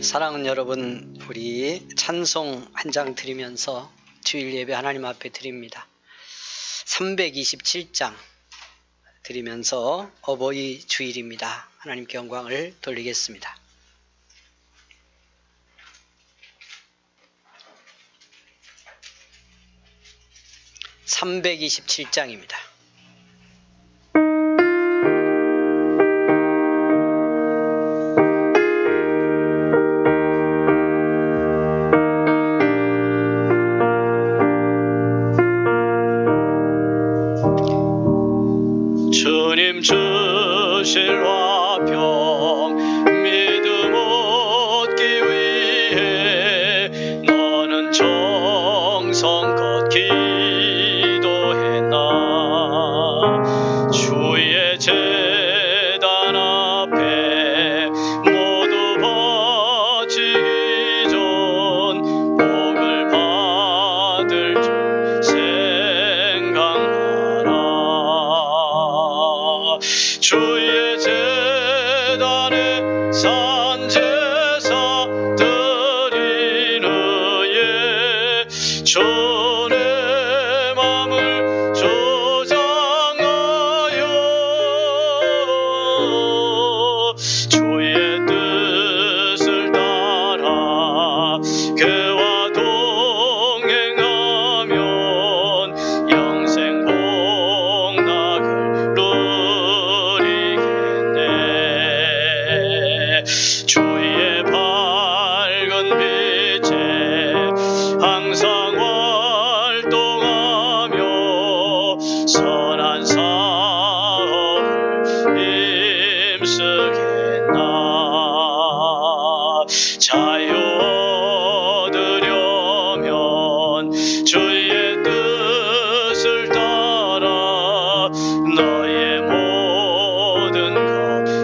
사랑하는 여러분, 우리 찬송 한 장 드리면서 주일 예배 하나님 앞에 드립니다. 327장 드리면서 어버이 주일입니다. 하나님께 영광을 돌리겠습니다. (327장입니다) 주님 주실 화평 믿음 얻기 위해 너는 정성껏 기도했나. 주의 제단 앞에 모두 바치기 전 복을 받을 줄 생각하라. 주의 제단에 산제사 드리는 예 주의 맘을 조장하여 주의 뜻을 따라 항상 활동하며 선한 사업을 힘쓰겠나. 자유 얻으려면 주의 뜻을 따라 너의 모든 것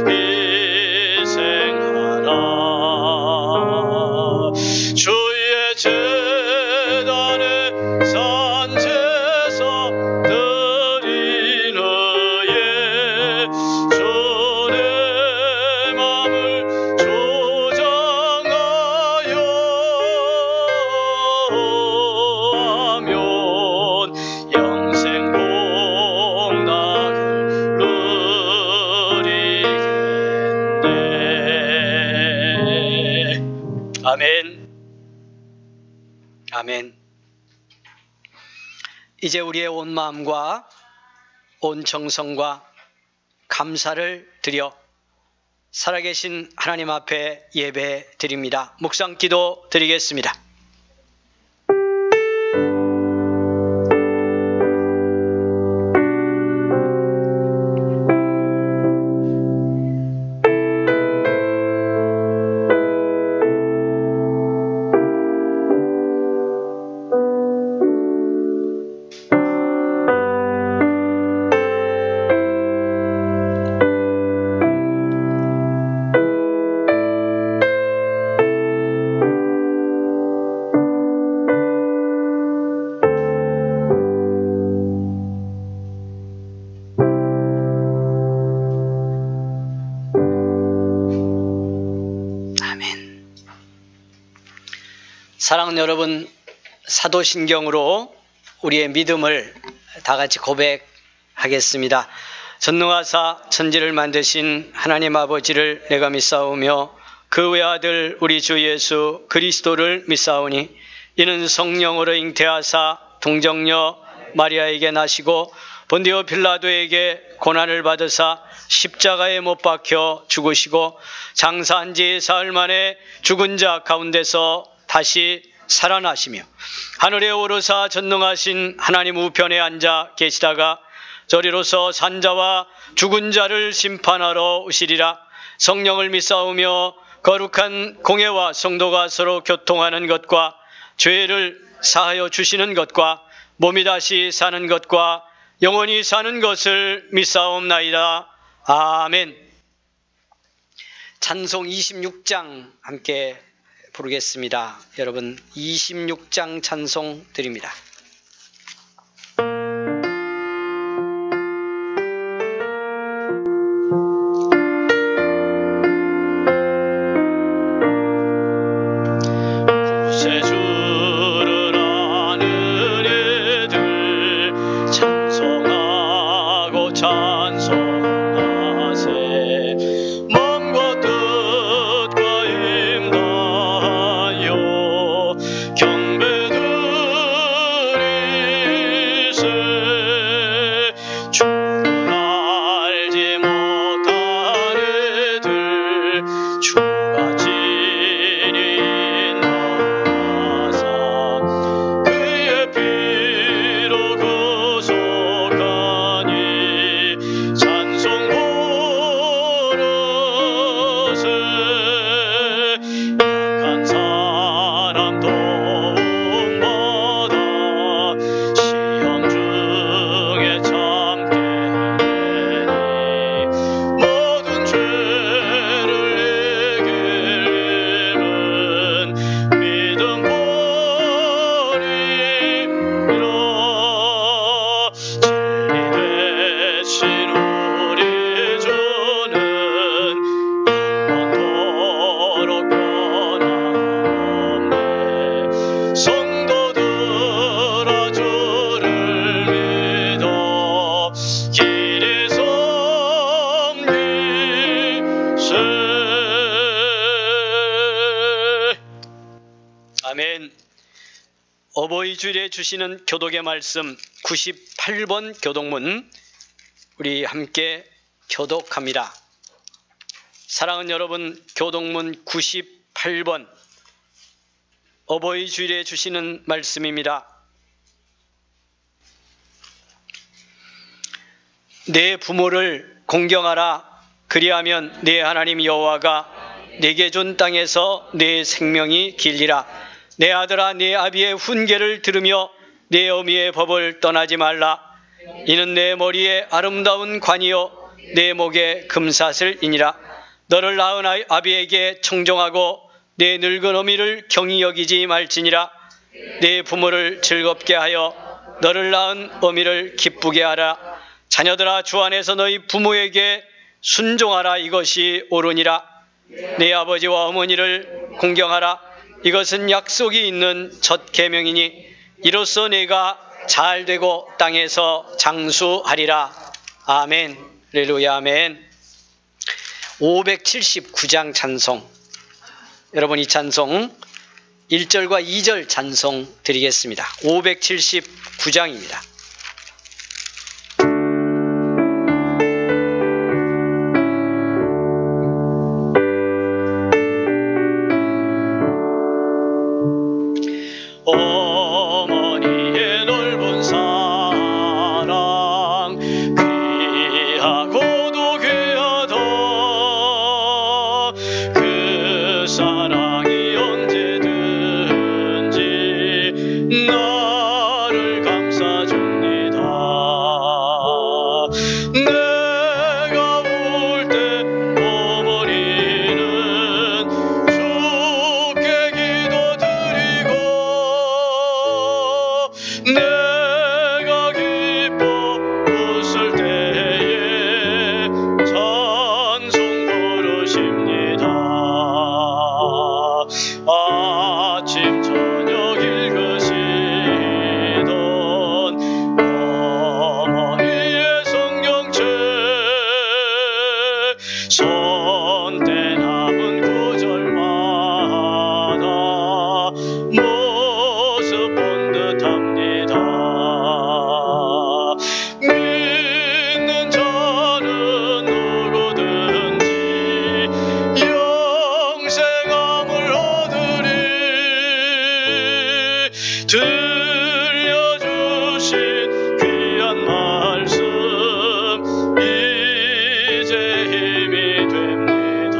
희생하라. 주의 재단에 산제사 드리는 예 주의 맘을 조장하여 하면 영생 복락을 누리겠네. 아멘. 아멘. 이제 우리의 온 마음과 온 정성과 감사를 드려 살아계신 하나님 앞에 예배 드립니다. 묵상 기도 드리겠습니다. 사랑하는 여러분, 사도신경으로 우리의 믿음을 다 같이 고백하겠습니다. 전능하사 천지를 만드신 하나님 아버지를 내가 믿사오며 그 외아들 우리 주 예수 그리스도를 믿사오니 이는 성령으로 잉태하사 동정녀 마리아에게 나시고 본디오 빌라도에게 고난을 받으사 십자가에 못 박혀 죽으시고 장사한 지 사흘 만에 죽은 자 가운데서 다시 살아나시며 하늘에 오르사 전능하신 하나님 우편에 앉아 계시다가 저리로서 산자와 죽은 자를 심판하러 오시리라. 성령을 믿사오며 거룩한 공회와 성도가 서로 교통하는 것과 죄를 사하여 주시는 것과 몸이 다시 사는 것과 영원히 사는 것을 믿사옵나이다. 아멘. 찬송 26장 함께 부르겠습니다. 여러분 26장 찬송 드립니다. 구세주를 아는 이들 찬송하고 찬송하세. 몸과 뜻과 힘다하여 경배드리세. 주를 알지 못한 이들 주가 진히 나사 그의 피로 구속하니 찬송 부르세. 약한 사람 도움받아 시험 중에 참게 되니 모든 죄를 이길 힘은 믿음 버리라. 진리 되신 우리 주는 영원토록 변함없네. 성도들아 주를 믿어 길이 섬기세. 아멘. 어버이 주일에 주시는 교독의 말씀 98번 교독문 우리 함께 교독합니다. 사랑하는 여러분, 교독문 98번 어버이 주일에 주시는 말씀입니다. 내 부모를 공경하라. 그리하면 내 하나님 여호와가 내게 준 땅에서 내 생명이 길리라. 내 아들아, 내 아비의 훈계를 들으며 내 어미의 법을 떠나지 말라. 이는 내 머리에 아름다운 관이요 내 목에 금사슬이니라. 너를 낳은 아비에게 청종하고 내 늙은 어미를 경히 여기지 말지니라. 내 부모를 즐겁게 하여 너를 낳은 어미를 기쁘게 하라. 자녀들아, 주 안에서 너희 부모에게 순종하라. 이것이 옳으니라. 내 아버지와 어머니를 공경하라. 이것은 약속이 있는 첫 계명이니 이로써 내가 잘되고 땅에서 장수하리라. 아멘. 할렐루야. 아멘. 579장 찬송. 여러분, 이 찬송 1절과 2절 찬송 드리겠습니다. 579장입니다. 어머니의 넓은 사랑 귀하고도 귀하다. 그 사랑이 언제든지 나를 감싸줍니다. 내가 울 때 어머니는 주께 기도드리고 내가 기뻐 웃을 때에 찬송 부르십니다. 아침 저녁 읽으시던 어머니의 성경책 손때 남은 구절마다 모습 본 듯합니다. 믿는 자는 누구든지 영생함을 얻으리. 들려주신 귀한 말씀 이제 힘이 됩니다.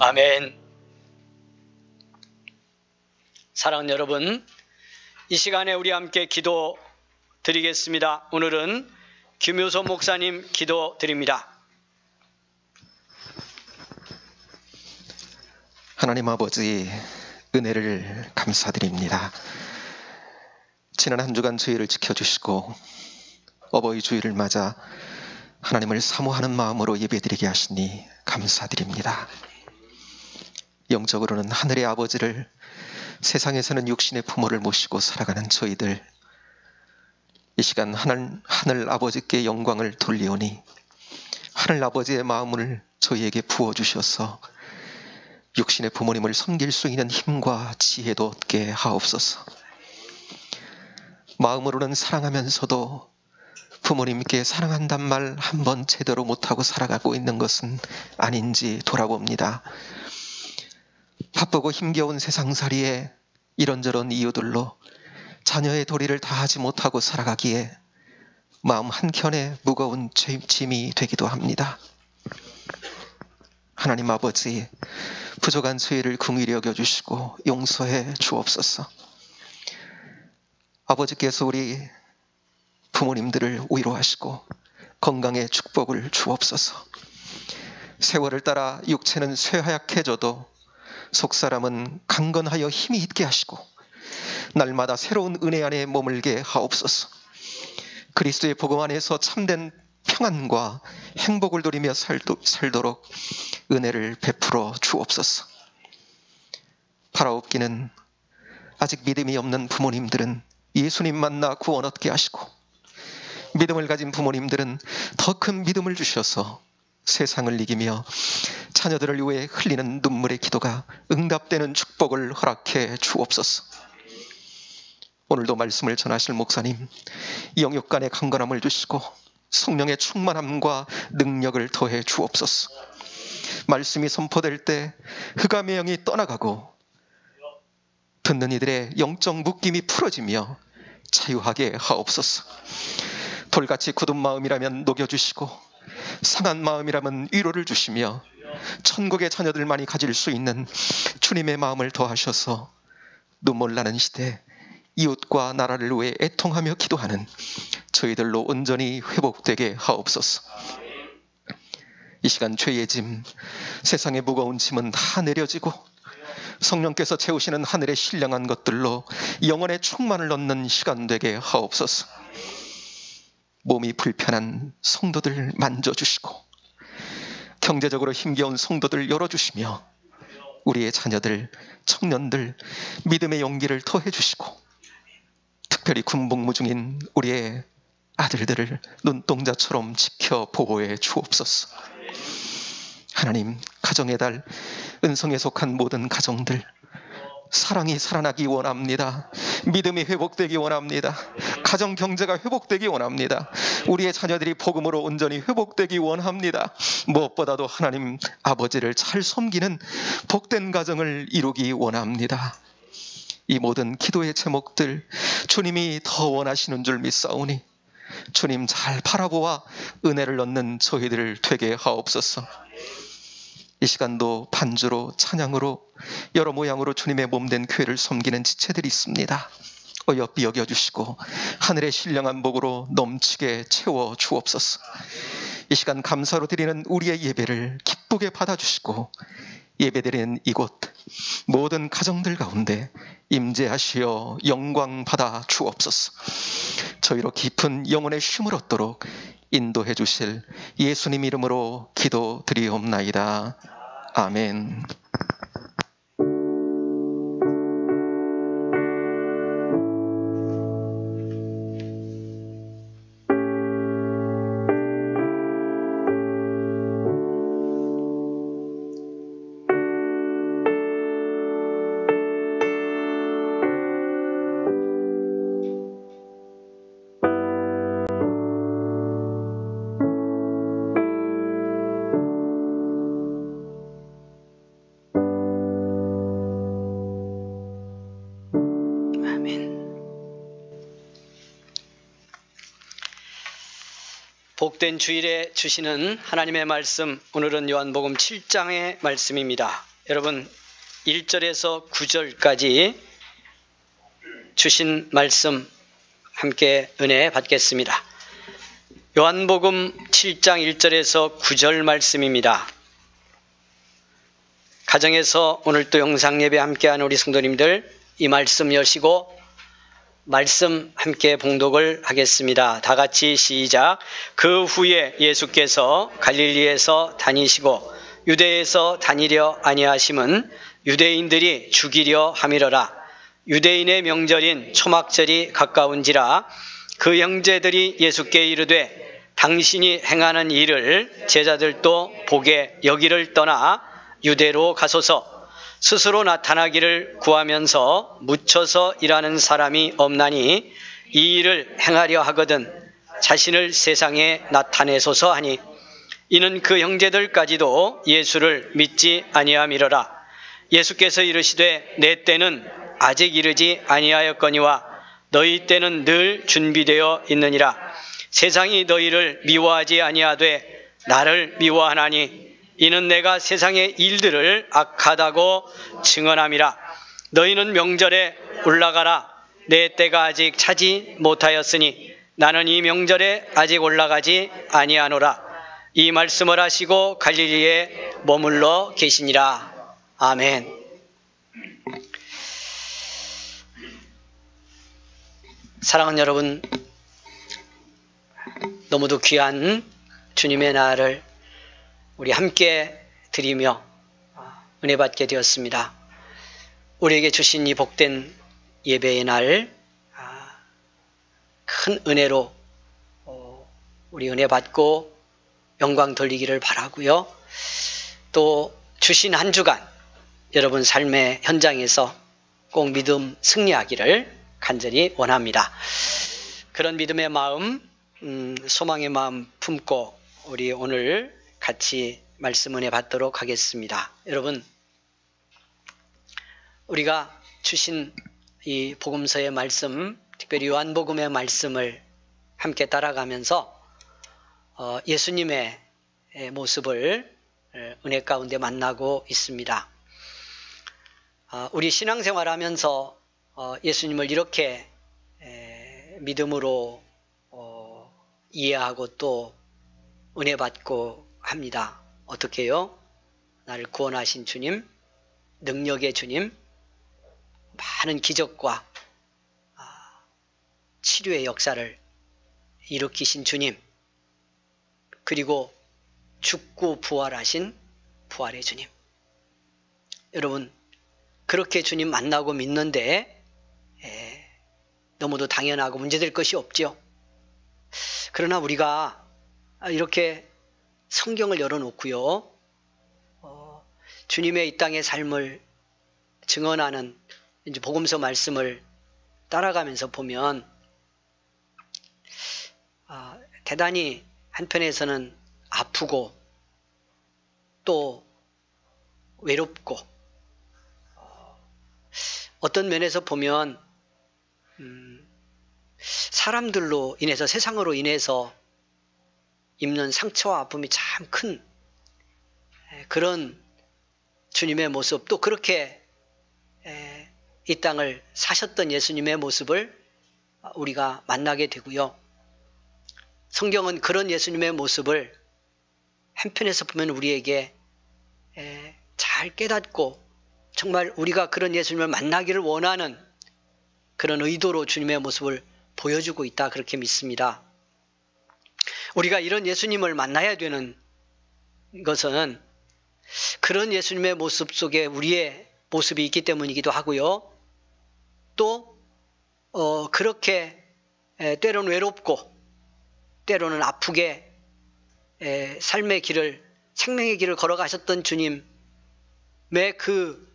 아멘. 사랑하는 여러분, 이 시간에 우리 함께 기도 드리겠습니다. 오늘은 김효소 목사님 기도 드립니다. 하나님 아버지, 은혜를 감사드립니다. 지난 한 주간 저희를 지켜주시고 어버이 주일을 맞아 하나님을 사모하는 마음으로 예배드리게 하시니 감사드립니다. 영적으로는 하늘의 아버지를, 세상에서는 육신의 부모를 모시고 살아가는 저희들, 이 시간 하늘 아버지께 영광을 돌리오니 하늘 아버지의 마음을 저희에게 부어주셔서 육신의 부모님을 섬길 수 있는 힘과 지혜도 얻게 하옵소서. 마음으로는 사랑하면서도 부모님께 사랑한단 말 한 번 제대로 못하고 살아가고 있는 것은 아닌지 돌아봅니다. 바쁘고 힘겨운 세상살이에 이런저런 이유들로 자녀의 도리를 다하지 못하고 살아가기에 마음 한켠에 무거운 짐이 되기도 합니다. 하나님 아버지, 부족한 저희를 긍휼히 여겨주시고 용서해 주옵소서. 아버지께서 우리 부모님들을 위로하시고 건강의 축복을 주옵소서. 세월을 따라 육체는 쇠하약해져도 속사람은 강건하여 힘이 있게 하시고 날마다 새로운 은혜 안에 머물게 하옵소서. 그리스도의 복음 안에서 참된 평안과 행복을 누리며 살도록 은혜를 베풀어 주옵소서. 바라옵기는 아직 믿음이 없는 부모님들은 예수님 만나 구원 얻게 하시고, 믿음을 가진 부모님들은 더 큰 믿음을 주셔서 세상을 이기며 자녀들을 위해 흘리는 눈물의 기도가 응답되는 축복을 허락해 주옵소서. 오늘도 말씀을 전하실 목사님, 영육간의 강건함을 주시고 성령의 충만함과 능력을 더해 주옵소서. 말씀이 선포될 때 흑암의 영이 떠나가고 듣는 이들의 영적 묶임이 풀어지며 자유하게 하옵소서. 돌같이 굳은 마음이라면 녹여주시고 상한 마음이라면 위로를 주시며 천국의 자녀들만이 가질 수 있는 주님의 마음을 더하셔서 눈물 나는 시대 이웃과 나라를 위해 애통하며 기도하는 저희들로 온전히 회복되게 하옵소서. 이 시간 죄의 짐, 세상의 무거운 짐은 다 내려지고 성령께서 채우시는 하늘의 신령한 것들로 영혼의 충만을 얻는 시간 되게 하옵소서. 몸이 불편한 성도들 만져주시고 경제적으로 힘겨운 성도들 열어주시며 우리의 자녀들, 청년들 믿음의 용기를 더해 주시고 특별히 군복무 중인 우리의 아들들을 눈동자처럼 지켜 보호해 주옵소서. 하나님, 가정의 달, 은성에 속한 모든 가정들 사랑이 살아나기 원합니다. 믿음이 회복되기 원합니다. 가정 경제가 회복되기 원합니다. 우리의 자녀들이 복음으로 온전히 회복되기 원합니다. 무엇보다도 하나님 아버지를 잘 섬기는 복된 가정을 이루기 원합니다. 이 모든 기도의 제목들 주님이 더 원하시는 줄 믿사오니 주님 잘 바라보아 은혜를 얻는 저희들 되게 하옵소서. 이 시간도 반주로 찬양으로 여러 모양으로 주님의 몸된 교회를 섬기는 지체들이 있습니다. 어여삐 여겨주시고 하늘의 신령한 복으로 넘치게 채워 주옵소서. 이 시간 감사로 드리는 우리의 예배를 기쁘게 받아주시고 예배드리는 이곳 모든 가정들 가운데 임재하시어 영광 받아 주옵소서. 저희로 깊은 영혼의 쉼을 얻도록 인도해 주실 예수님 이름으로 기도드리옵나이다. 아멘. 복된 주일에 주시는 하나님의 말씀, 오늘은 요한복음 7장의 말씀입니다. 여러분 1절에서 9절까지 주신 말씀 함께 은혜 받겠습니다. 요한복음 7장 1절에서 9절 말씀입니다. 가정에서 오늘 또 영상예배 함께하는 우리 성도님들 이 말씀 여시고 말씀 함께 봉독을 하겠습니다. 다 같이 시작. 그 후에 예수께서 갈릴리에서 다니시고 유대에서 다니려 아니하심은 유대인들이 죽이려 함이러라. 유대인의 명절인 초막절이 가까운지라. 그 형제들이 예수께 이르되 당신이 행하는 일을 제자들도 보게 여기를 떠나 유대로 가소서. 스스로 나타나기를 구하면서 묻혀서 일하는 사람이 없나니 이 일을 행하려 하거든 자신을 세상에 나타내소서 하니, 이는 그 형제들까지도 예수를 믿지 아니함이러라. 예수께서 이르시되 내 때는 아직 이르지 아니하였거니와 너희 때는 늘 준비되어 있느니라. 세상이 너희를 미워하지 아니하되 나를 미워하나니 이는 내가 세상의 일들을 악하다고 증언함이라. 너희는 명절에 올라가라. 내 때가 아직 차지 못하였으니 나는 이 명절에 아직 올라가지 아니하노라. 이 말씀을 하시고 갈릴리에 머물러 계시니라. 아멘. 사랑하는 여러분, 너무도 귀한 주님의 날을 우리 함께 드리며 은혜 받게 되었습니다. 우리에게 주신 이 복된 예배의 날 큰 은혜로 우리 은혜 받고 영광 돌리기를 바라고요. 또 주신 한 주간 여러분 삶의 현장에서 꼭 믿음 승리하기를 간절히 원합니다. 그런 믿음의 마음, 소망의 마음 품고 우리 오늘 같이 말씀 은혜 받도록 하겠습니다. 여러분, 우리가 주신 이 복음서의 말씀, 특별히 요한복음의 말씀을 함께 따라가면서 예수님의 모습을 은혜 가운데 만나고 있습니다. 우리 신앙생활하면서 예수님을 이렇게 믿음으로 이해하고 또 은혜 받고 합니다. 어떻게요? 나를 구원하신 주님, 능력의 주님, 많은 기적과 치료의 역사를 일으키신 주님, 그리고 죽고 부활하신 부활의 주님. 여러분, 그렇게 주님 만나고 믿는데 너무도 당연하고 문제될 것이 없죠. 그러나 우리가 이렇게 성경을 열어놓고요, 주님의 이 땅의 삶을 증언하는 이제 복음서 말씀을 따라가면서 보면 대단히 한편에서는 아프고 또 외롭고 어떤 면에서 보면 사람들로 인해서, 세상으로 인해서 입는 상처와 아픔이 참 큰 그런 주님의 모습, 또 그렇게 이 땅을 사셨던 예수님의 모습을 우리가 만나게 되고요. 성경은 그런 예수님의 모습을 한편에서 보면 우리에게 잘 깨닫고 정말 우리가 그런 예수님을 만나기를 원하는 그런 의도로 주님의 모습을 보여주고 있다, 그렇게 믿습니다. 우리가 이런 예수님을 만나야 되는 것은 그런 예수님의 모습 속에 우리의 모습이 있기 때문이기도 하고요. 또 그렇게 때로는 외롭고 때로는 아프게 삶의 길을, 생명의 길을 걸어가셨던 주님의 그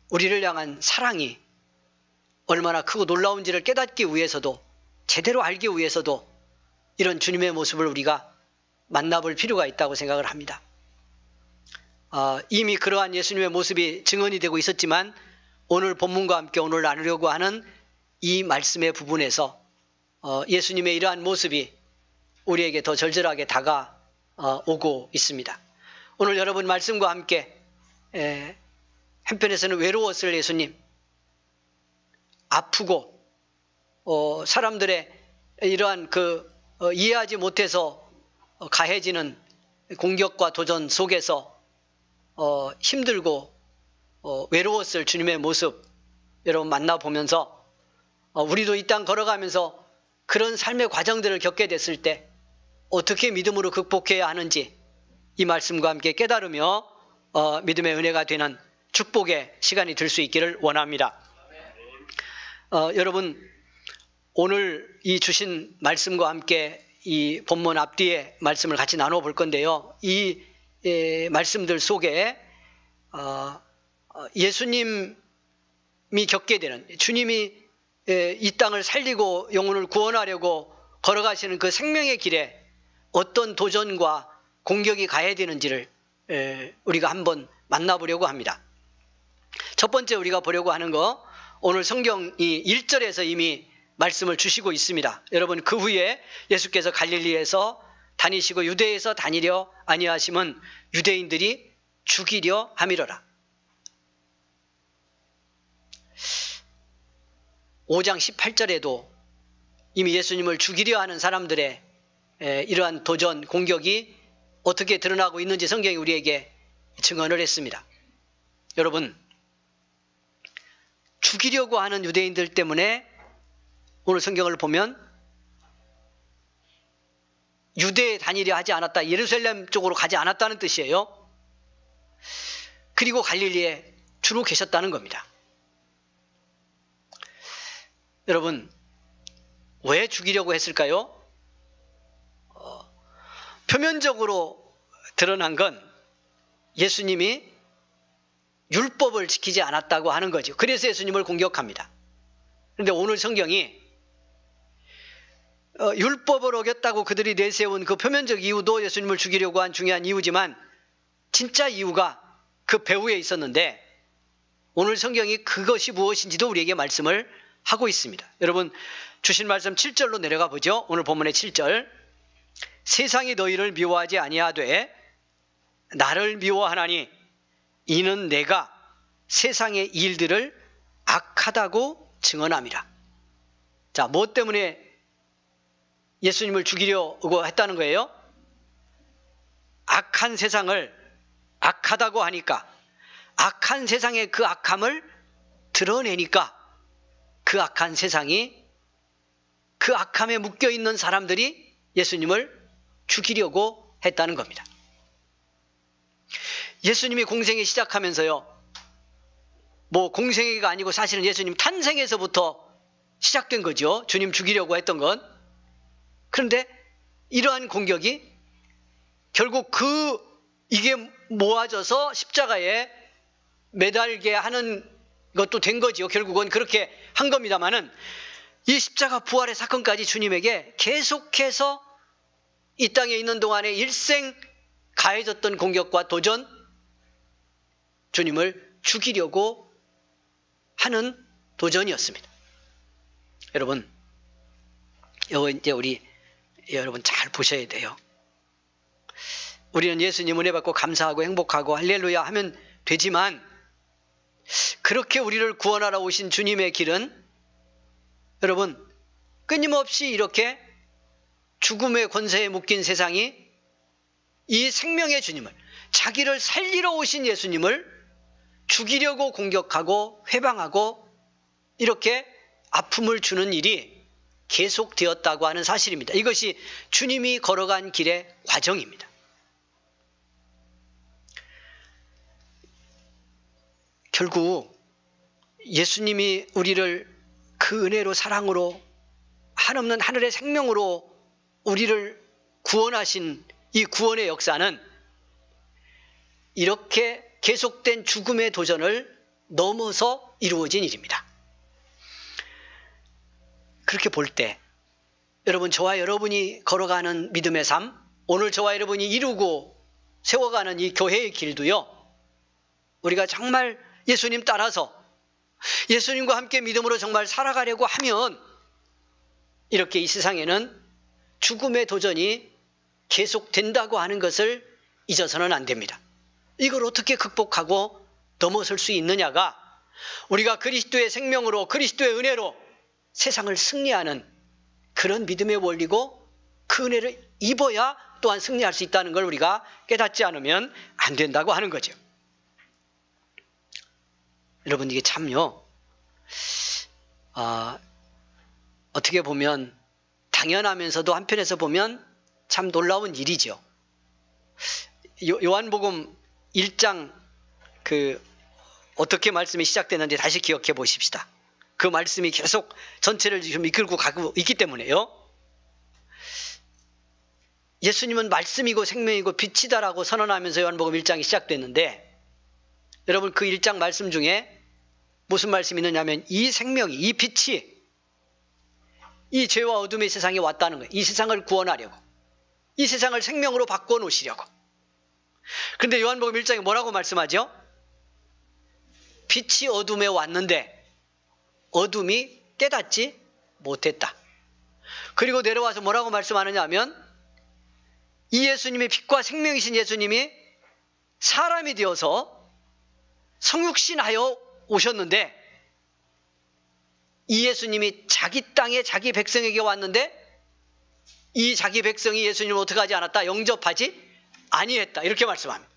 우리를 향한 사랑이 얼마나 크고 놀라운지를 깨닫기 위해서도, 제대로 알기 위해서도 이런 주님의 모습을 우리가 만나볼 필요가 있다고 생각을 합니다. 이미 그러한 예수님의 모습이 증언이 되고 있었지만 오늘 본문과 함께 오늘 나누려고 하는 이 말씀의 부분에서 예수님의 이러한 모습이 우리에게 더 절절하게 다가오고 있습니다. 오늘 여러분 말씀과 함께 한편에서는 외로웠을 예수님, 아프고 사람들의 이러한 이해하지 못해서 가해지는 공격과 도전 속에서 힘들고 외로웠을 주님의 모습 여러분 만나보면서 우리도 이 땅 걸어가면서 그런 삶의 과정들을 겪게 됐을 때 어떻게 믿음으로 극복해야 하는지 이 말씀과 함께 깨달으며 믿음의 은혜가 되는 축복의 시간이 될 수 있기를 원합니다. 여러분, 오늘 이 주신 말씀과 함께 이 본문 앞뒤에 말씀을 같이 나눠볼 건데요. 이 말씀들 속에 예수님이 겪게 되는, 주님이 이 땅을 살리고 영혼을 구원하려고 걸어가시는 그 생명의 길에 어떤 도전과 공격이 가해지는지를 우리가 한번 만나보려고 합니다. 첫 번째 우리가 보려고 하는 거, 오늘 성경 이 1절에서 이미 말씀을 주시고 있습니다. 여러분, 그 후에 예수께서 갈릴리에서 다니시고 유대에서 다니려 아니하심은 유대인들이 죽이려 함이로라. 5장 18절에도 이미 예수님을 죽이려 하는 사람들의 이러한 도전, 공격이 어떻게 드러나고 있는지 성경이 우리에게 증언을 했습니다. 여러분, 죽이려고 하는 유대인들 때문에 오늘 성경을 보면 유대에 다니려 하지 않았다, 예루살렘 쪽으로 가지 않았다는 뜻이에요. 그리고 갈릴리에 주로 계셨다는 겁니다. 여러분, 왜 죽이려고 했을까요? 표면적으로 드러난 건 예수님이 율법을 지키지 않았다고 하는 거죠. 그래서 예수님을 공격합니다. 그런데 오늘 성경이 율법을 어겼다고 그들이 내세운 그 표면적 이유도 예수님을 죽이려고 한 중요한 이유지만 진짜 이유가 그 배후에 있었는데 오늘 성경이 그것이 무엇인지도 우리에게 말씀을 하고 있습니다. 여러분 주신 말씀 7절로 내려가 보죠. 오늘 본문의 7절. 세상이 너희를 미워하지 아니하되 나를 미워하나니 이는 내가 세상의 일들을 악하다고 증언함이라. 자, 무엇 때문에 예수님을 죽이려고 했다는 거예요? 악한 세상을 악하다고 하니까, 악한 세상의 그 악함을 드러내니까 그 악한 세상이, 그 악함에 묶여있는 사람들이 예수님을 죽이려고 했다는 겁니다. 예수님이 공생이 시작하면서요, 뭐 공생애가 아니고 사실은 예수님 탄생에서부터 시작된 거죠. 주님 죽이려고 했던 건. 그런데 이러한 공격이 결국 이게 모아져서 십자가에 매달게 하는 것도 된 거지요. 결국은 그렇게 한 겁니다만은 이 십자가 부활의 사건까지 주님에게 계속해서 이 땅에 있는 동안에 일생 가해졌던 공격과 도전, 주님을 죽이려고 하는 도전이었습니다. 여러분, 이제 여러분 잘 보셔야 돼요. 우리는 예수님 은혜 받고 감사하고 행복하고 할렐루야 하면 되지만 그렇게 우리를 구원하러 오신 주님의 길은 여러분 끊임없이 이렇게 죽음의 권세에 묶인 세상이 이 생명의 주님을, 자기를 살리러 오신 예수님을 죽이려고 공격하고 회방하고 이렇게 아픔을 주는 일이 계속되었다고 하는 사실입니다. 이것이 주님이 걸어간 길의 과정입니다. 결국 예수님이 우리를 그 은혜로, 사랑으로, 한없는 하늘의 생명으로 우리를 구원하신 이 구원의 역사는 이렇게 계속된 죽음의 도전을 넘어서 이루어진 일입니다. 그렇게 볼 때 여러분, 저와 여러분이 걸어가는 믿음의 삶, 오늘 저와 여러분이 이루고 세워가는 이 교회의 길도요, 우리가 정말 예수님 따라서 예수님과 함께 믿음으로 정말 살아가려고 하면 이렇게 이 세상에는 죽음의 도전이 계속된다고 하는 것을 잊어서는 안 됩니다. 이걸 어떻게 극복하고 넘어설 수 있느냐가 우리가 그리스도의 생명으로, 그리스도의 은혜로 세상을 승리하는 그런 믿음의 원리고, 그 은혜를 입어야 또한 승리할 수 있다는 걸 우리가 깨닫지 않으면 안 된다고 하는 거죠. 여러분, 이게 참요, 어떻게 보면 당연하면서도 한편에서 보면 참 놀라운 일이죠. 요한복음 1장 어떻게 말씀이 시작되는지 다시 기억해 보십시다. 그 말씀이 계속 전체를 좀 이끌고 가고 있기 때문에요. 예수님은 말씀이고 생명이고 빛이다라고 선언하면서 요한복음 1장이 시작됐는데, 여러분 그 1장 말씀 중에 무슨 말씀이 있느냐 하면 이 생명이, 이 빛이 이 죄와 어둠의 세상에 왔다는 거예요. 이 세상을 구원하려고, 이 세상을 생명으로 바꿔놓으시려고. 그런데 요한복음 1장에 뭐라고 말씀하죠? 빛이 어둠에 왔는데 어둠이 깨닫지 못했다. 그리고 내려와서 뭐라고 말씀하느냐 하면 이 예수님이, 빛과 생명이신 예수님이 사람이 되어서 성육신하여 오셨는데, 이 예수님이 자기 땅에 자기 백성에게 왔는데 이 자기 백성이 예수님을 어떻게 하지 않았다? 영접하지 아니했다. 이렇게 말씀합니다.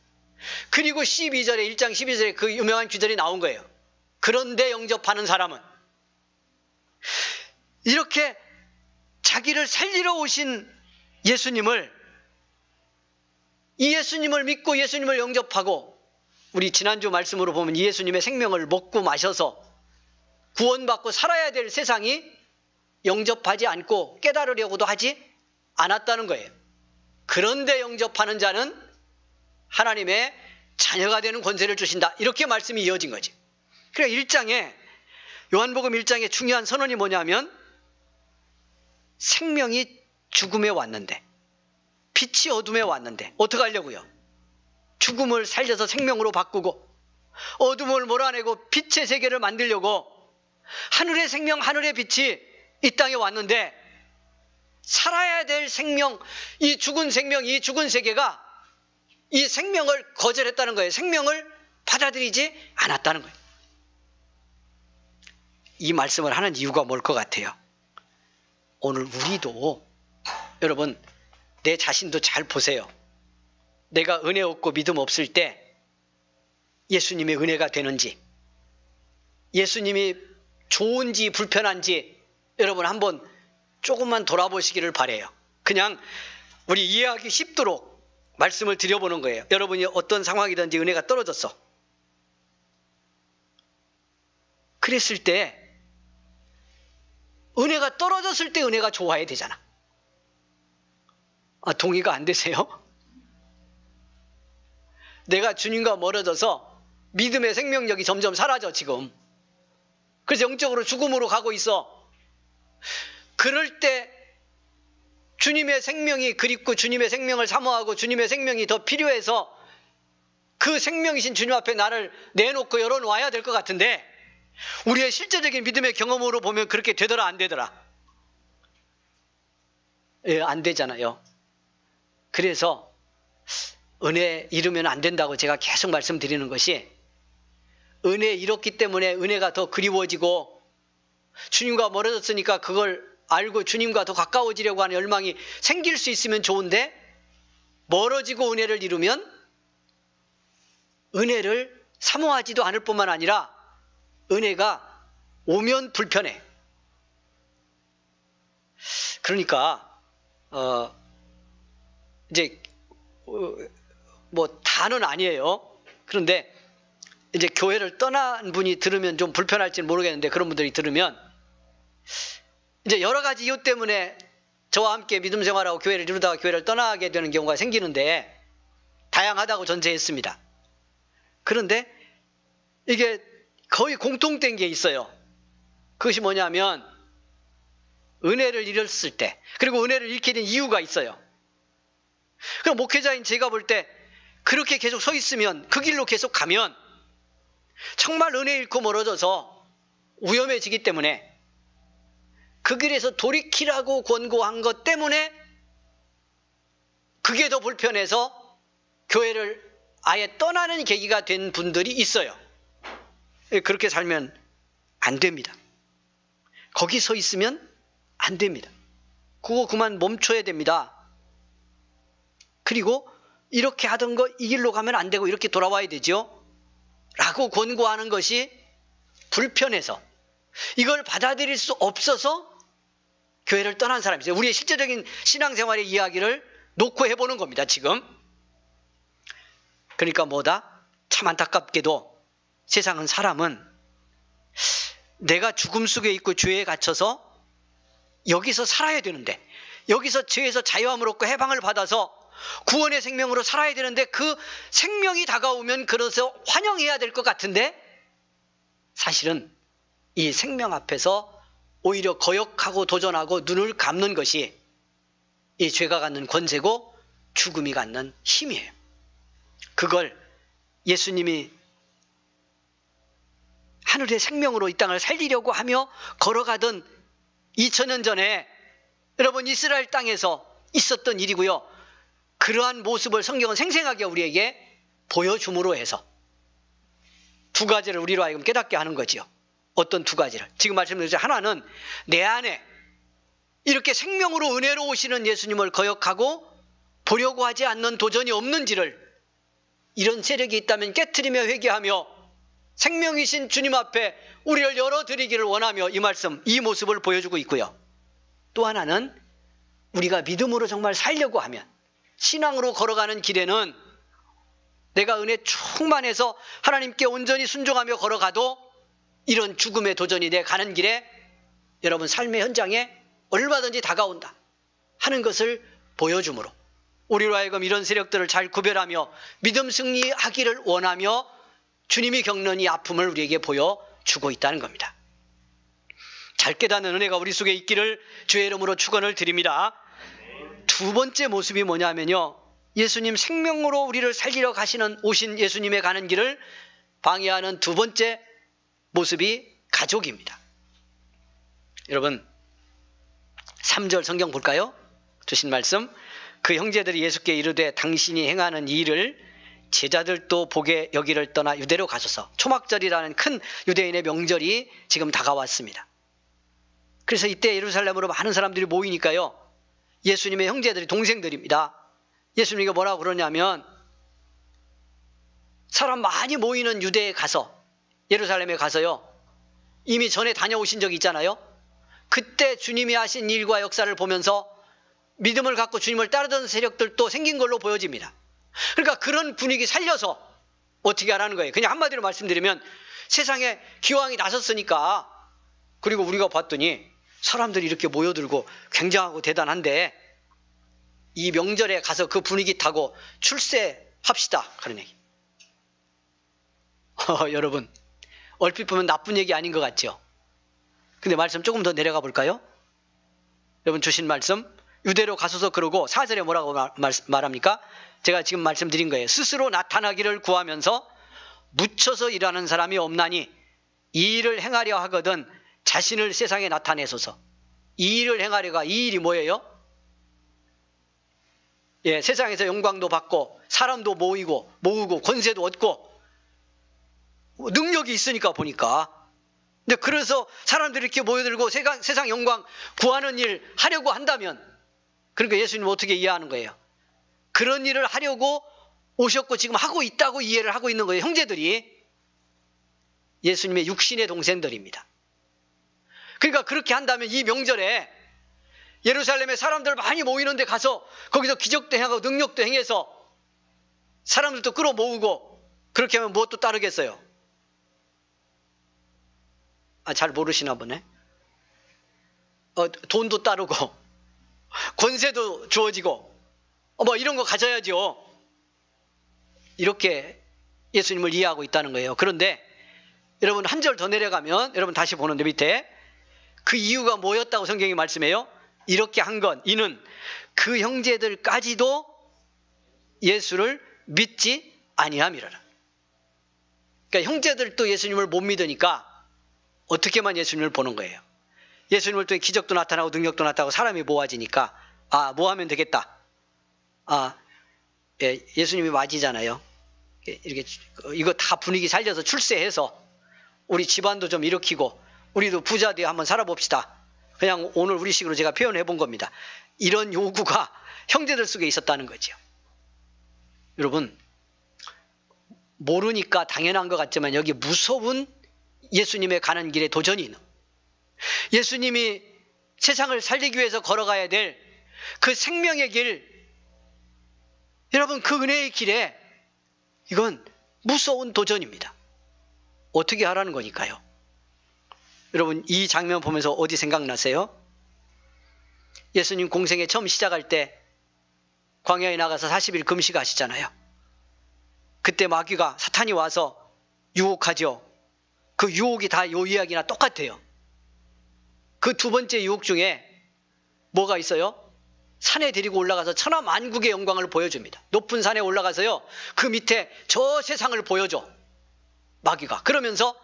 그리고 12절에, 1장 12절에 그 유명한 구절이 나온 거예요. 그런데 영접하는 사람은, 이렇게 자기를 살리러 오신 예수님을, 이 예수님을 믿고 예수님을 영접하고, 우리 지난주 말씀으로 보면 이 예수님의 생명을 먹고 마셔서 구원받고 살아야 될 세상이 영접하지 않고 깨달으려고도 하지 않았다는 거예요. 그런데 영접하는 자는 하나님의 자녀가 되는 권세를 주신다. 이렇게 말씀이 이어진 거지. 그러니까 요한복음 1장의 중요한 선언이 뭐냐면, 생명이 죽음에 왔는데, 빛이 어둠에 왔는데 어떻게 하려고요? 죽음을 살려서 생명으로 바꾸고 어둠을 몰아내고 빛의 세계를 만들려고 하늘의 생명, 하늘의 빛이 이 땅에 왔는데 살아야 될 생명, 이 죽은 생명, 이 죽은 세계가 이 생명을 거절했다는 거예요. 생명을 받아들이지 않았다는 거예요. 이 말씀을 하는 이유가 뭘 것 같아요? 오늘 우리도 여러분 내 자신도 잘 보세요. 내가 은혜 없고 믿음 없을 때 예수님의 은혜가 되는지, 예수님이 좋은지 불편한지 여러분 한번 조금만 돌아보시기를 바라요. 그냥 우리 이해하기 쉽도록 말씀을 드려보는 거예요. 여러분이 어떤 상황이든지 은혜가 떨어졌어. 그랬을 때 은혜가 떨어졌을 때 은혜가 좋아야 되잖아. 동의가 안 되세요? 내가 주님과 멀어져서 믿음의 생명력이 점점 사라져 지금. 그래서 영적으로 죽음으로 가고 있어. 그럴 때 주님의 생명이 그립고 주님의 생명을 사모하고 주님의 생명이 더 필요해서 그 생명이신 주님 앞에 나를 내놓고 열어놓아야 될 것 같은데 우리의 실제적인 믿음의 경험으로 보면 그렇게 되더라 안 되더라? 예, 안 되잖아요. 그래서 은혜 잃으면 안 된다고 제가 계속 말씀드리는 것이, 은혜 잃었기 때문에 은혜가 더 그리워지고 주님과 멀어졌으니까 그걸 알고 주님과 더 가까워지려고 하는 열망이 생길 수 있으면 좋은데, 멀어지고 은혜를 잃으면 은혜를 사모하지도 않을 뿐만 아니라 은혜가 오면 불편해. 그러니까 이제 뭐 다는 아니에요. 그런데 이제 교회를 떠난 분이 들으면 좀 불편할지는 모르겠는데, 그런 분들이 들으면 이제 여러 가지 이유 때문에 저와 함께 믿음 생활하고 교회를 이루다가 교회를 떠나게 되는 경우가 생기는데 다양하다고 전제했습니다. 그런데 이게 거의 공통된 게 있어요. 그것이 뭐냐면 은혜를 잃었을 때, 그리고 은혜를 잃게 된 이유가 있어요. 그럼 목회자인 제가 볼 때 그렇게 계속 서 있으면, 그 길로 계속 가면 정말 은혜 잃고 멀어져서 위험해지기 때문에, 그 길에서 돌이키라고 권고한 것 때문에 그게 더 불편해서 교회를 아예 떠나는 계기가 된 분들이 있어요. 그렇게 살면 안 됩니다. 거기 서 있으면 안 됩니다. 그거 그만 멈춰야 됩니다. 그리고 이렇게 하던 거 이 길로 가면 안 되고 이렇게 돌아와야 되죠 라고 권고하는 것이 불편해서, 이걸 받아들일 수 없어서 교회를 떠난 사람이 있어요. 우리의 실제적인 신앙생활의 이야기를 놓고 해보는 겁니다 지금. 그러니까 뭐다? 참 안타깝게도 세상은, 사람은 내가 죽음 속에 있고 죄에 갇혀서 여기서 살아야 되는데, 여기서 죄에서 자유함을 얻고 해방을 받아서 구원의 생명으로 살아야 되는데, 그 생명이 다가오면 그래서 환영해야 될 것 같은데, 사실은 이 생명 앞에서 오히려 거역하고 도전하고 눈을 감는 것이 이 죄가 갖는 권세고 죽음이 갖는 힘이에요. 그걸 예수님이 하늘의 생명으로 이 땅을 살리려고 하며 걸어가던 2000년 전에 여러분 이스라엘 땅에서 있었던 일이고요. 그러한 모습을 성경은 생생하게 우리에게 보여줌으로 해서 두 가지를 우리로 하여금 깨닫게 하는 거지요. 어떤 두 가지를? 지금 말씀드렸죠. 하나는 내 안에 이렇게 생명으로 은혜로 오시는 예수님을 거역하고 보려고 하지 않는 도전이 없는지를, 이런 세력이 있다면 깨트리며 회개하며 생명이신 주님 앞에 우리를 열어드리기를 원하며 이 말씀, 이 모습을 보여주고 있고요. 또 하나는 우리가 믿음으로 정말 살려고 하면, 신앙으로 걸어가는 길에는 내가 은혜 충만해서 하나님께 온전히 순종하며 걸어가도 이런 죽음의 도전이 내 가는 길에, 여러분 삶의 현장에 얼마든지 다가온다 하는 것을 보여주므로 우리로 하여금 이런 세력들을 잘 구별하며 믿음 승리하기를 원하며 주님이 겪는 이 아픔을 우리에게 보여주고 있다는 겁니다. 잘 깨닫는 은혜가 우리 속에 있기를 주의 이름으로 축원을 드립니다. 두 번째 모습이 뭐냐면요, 예수님 생명으로 우리를 살리러 오신 예수님의 가는 길을 방해하는 두 번째 모습이 가족입니다. 여러분 3절 성경 볼까요? 주신 말씀, 그 형제들이 예수께 이르되 당신이 행하는 이 일을 제자들도 보게 여기를 떠나 유대로 가소서. 초막절이라는 큰 유대인의 명절이 지금 다가왔습니다. 그래서 이때 예루살렘으로 많은 사람들이 모이니까요, 예수님의 형제들이, 동생들입니다. 예수님이 뭐라고 그러냐면, 사람 많이 모이는 유대에 가서, 예루살렘에 가서요, 이미 전에 다녀오신 적이 있잖아요. 그때 주님이 하신 일과 역사를 보면서 믿음을 갖고 주님을 따르던 세력들도 생긴 걸로 보여집니다. 그러니까 그런 분위기 살려서 어떻게 하라는 거예요. 그냥 한마디로 말씀드리면, 세상에 기왕이 나섰으니까, 그리고 우리가 봤더니 사람들이 이렇게 모여들고 굉장하고 대단한데 이 명절에 가서 그 분위기 타고 출세합시다, 그런 얘기. 여러분, 얼핏 보면 나쁜 얘기 아닌 것 같죠? 근데 말씀 조금 더 내려가 볼까요? 여러분 주신 말씀, 유대로 가소서 그러고 4절에 뭐라고 말합니까? 제가 지금 말씀드린 거예요. 스스로 나타나기를 구하면서 묻혀서 일하는 사람이 없나니 이 일을 행하려 하거든 자신을 세상에 나타내소서. 이 일을 행하려가, 이 일이 뭐예요? 예, 세상에서 영광도 받고 사람도 모으고 권세도 얻고 능력이 있으니까 보니까. 근데 그래서 사람들이 이렇게 모여들고 세상 영광 구하는 일 하려고 한다면, 그러니까 예수님은 어떻게 이해하는 거예요? 그런 일을 하려고 오셨고 지금 하고 있다고 이해를 하고 있는 거예요. 형제들이 예수님의 육신의 동생들입니다. 그러니까 그렇게 한다면 이 명절에 예루살렘에 사람들 많이 모이는 데 가서 거기서 기적도 행하고 능력도 행해서 사람들도 끌어모으고 그렇게 하면 무엇도 따르겠어요? 잘 모르시나 보네. 돈도 따르고 권세도 주어지고 뭐 이런 거 가져야죠. 이렇게 예수님을 이해하고 있다는 거예요. 그런데 여러분 한 절 더 내려가면, 여러분 다시 보는데 밑에 그 이유가 뭐였다고 성경이 말씀해요? 이렇게 한 건 이는 그 형제들까지도 예수를 믿지 아니함이라라. 그러니까 형제들도 예수님을 못 믿으니까 어떻게만 예수님을 보는 거예요. 예수님을 통해 기적도 나타나고 능력도 나타나고 사람이 모아지니까 뭐 하면 되겠다. 예수님이 맞이잖아요. 이렇게 이거 다 분위기 살려서 출세해서 우리 집안도 좀 일으키고 우리도 부자 되어 한번 살아봅시다. 그냥 오늘 우리식으로 제가 표현해 본 겁니다. 이런 요구가 형제들 속에 있었다는 거죠. 여러분, 모르니까 당연한 것 같지만 여기 무서운 예수님의 가는 길에 도전이 있는, 예수님이 세상을 살리기 위해서 걸어가야 될 그 생명의 길, 여러분 그 은혜의 길에 이건 무서운 도전입니다. 어떻게 하라는 거니까요. 여러분 이 장면 보면서 어디 생각나세요? 예수님 공생에 처음 시작할 때 광야에 나가서 40일 금식하시잖아요. 그때 마귀가, 사탄이 와서 유혹하죠. 그 유혹이 다 요 이야기나 똑같아요. 그 두 번째 유혹 중에 뭐가 있어요? 산에 데리고 올라가서 천하만국의 영광을 보여줍니다. 높은 산에 올라가서요, 그 밑에 저 세상을 보여줘, 마귀가. 그러면서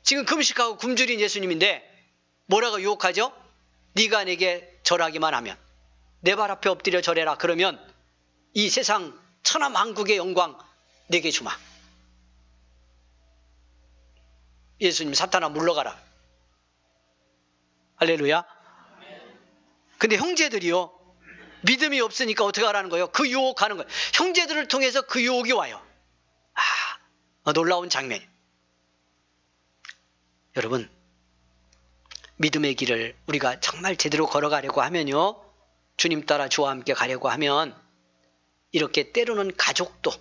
지금 금식하고 굶주린 예수님인데 뭐라고 유혹하죠? 네가 내게 절하기만 하면, 내 발 앞에 엎드려 절해라. 그러면 이 세상 천하만국의 영광 내게 주마. 예수님, 사탄아 물러가라. 할렐루야. 근데 형제들이요, 믿음이 없으니까 어떻게 하라는 거예요? 그 유혹하는 거예요. 형제들을 통해서 그 유혹이 와요. 놀라운 장면. 여러분, 믿음의 길을 우리가 정말 제대로 걸어가려고 하면요, 주님 따라 주와 함께 가려고 하면 이렇게 때로는 가족도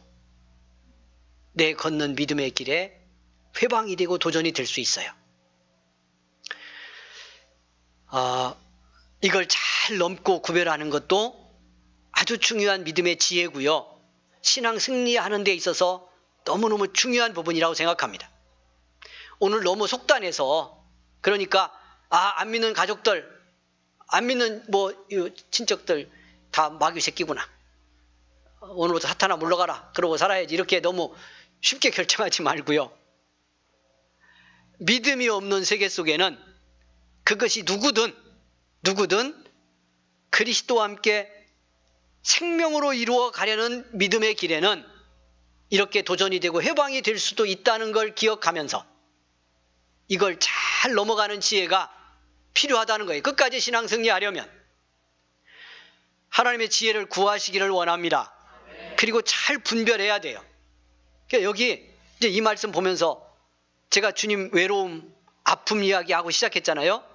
내 걷는 믿음의 길에 회방이 되고 도전이 될 수 있어요. 이걸 잘 넘고 구별하는 것도 아주 중요한 믿음의 지혜고요. 신앙 승리하는 데 있어서 너무너무 중요한 부분이라고 생각합니다. 오늘 너무 속단해서, 그러니까 안 믿는 가족들, 안 믿는 친척들 다 마귀 새끼구나, 오늘부터 사탄아 물러가라 그러고 살아야지 이렇게 너무 쉽게 결정하지 말고요. 믿음이 없는 세계 속에는 그것이 누구든 그리스도와 함께 생명으로 이루어 가려는 믿음의 길에는 이렇게 도전이 되고 해방이 될 수도 있다는 걸 기억하면서 이걸 잘 넘어가는 지혜가 필요하다는 거예요. 끝까지 신앙 승리하려면 하나님의 지혜를 구하시기를 원합니다. 그리고 잘 분별해야 돼요. 그러니까 여기 이제 이 말씀 보면서 제가 주님 외로움, 아픔 이야기하고 시작했잖아요.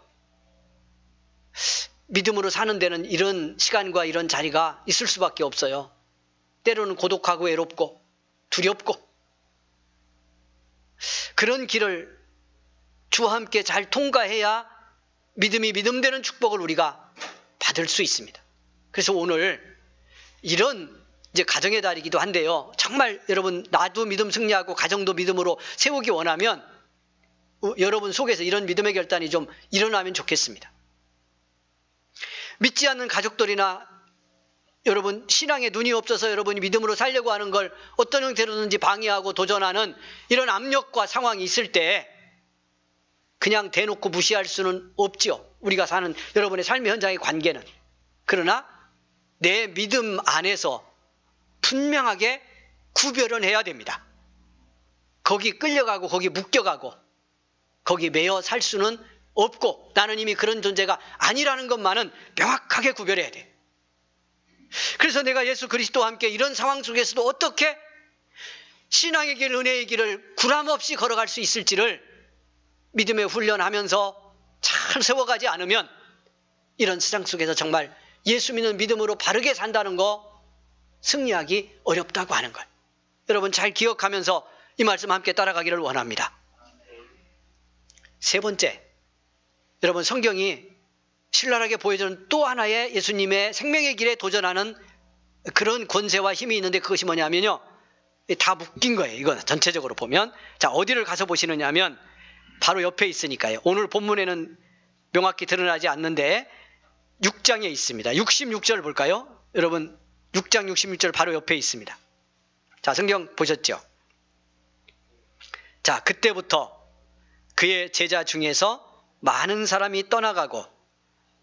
믿음으로 사는 데는 이런 시간과 이런 자리가 있을 수밖에 없어요. 때로는 고독하고 외롭고 두렵고 그런 길을 주와 함께 잘 통과해야 믿음이 믿음되는 축복을 우리가 받을 수 있습니다. 그래서 오늘 이런 이제 가정의 달이기도 한데요. 정말 여러분 나도 믿음 승리하고 가정도 믿음으로 세우기 원하면 여러분 속에서 이런 믿음의 결단이 좀 일어나면 좋겠습니다. 믿지 않는 가족들이나 여러분 신앙에 눈이 없어서 여러분이 믿음으로 살려고 하는 걸 어떤 형태로든지 방해하고 도전하는 이런 압력과 상황이 있을 때 그냥 대놓고 무시할 수는 없지요. 우리가 사는 여러분의 삶의 현장의 관계는. 그러나 내 믿음 안에서 분명하게 구별은 해야 됩니다. 거기 끌려가고 거기 묶여가고 거기 매여 살 수는 없고 나는 이미 그런 존재가 아니라는 것만은 명확하게 구별해야 돼. 그래서 내가 예수 그리스도와 함께 이런 상황 속에서도 어떻게 신앙의 길, 은혜의 길을 구람없이 걸어갈 수 있을지를 믿음에 훈련하면서 잘 세워가지 않으면 이런 세상 속에서 정말 예수 믿는 믿음으로 바르게 산다는 거 승리하기 어렵다고 하는 걸 여러분 잘 기억하면서 이 말씀 함께 따라가기를 원합니다. 세 번째, 여러분 성경이 신랄하게 보여주는 또 하나의 예수님의 생명의 길에 도전하는 그런 권세와 힘이 있는데 그것이 뭐냐면요. 다 묶인 거예요. 이건 전체적으로 보면. 자, 어디를 가서 보시느냐 하면 바로 옆에 있으니까요. 오늘 본문에는 명확히 드러나지 않는데 6장에 있습니다. 66절 볼까요? 여러분 6장 66절 바로 옆에 있습니다. 자, 성경 보셨죠? 자, 그때부터 그의 제자 중에서 많은 사람이 떠나가고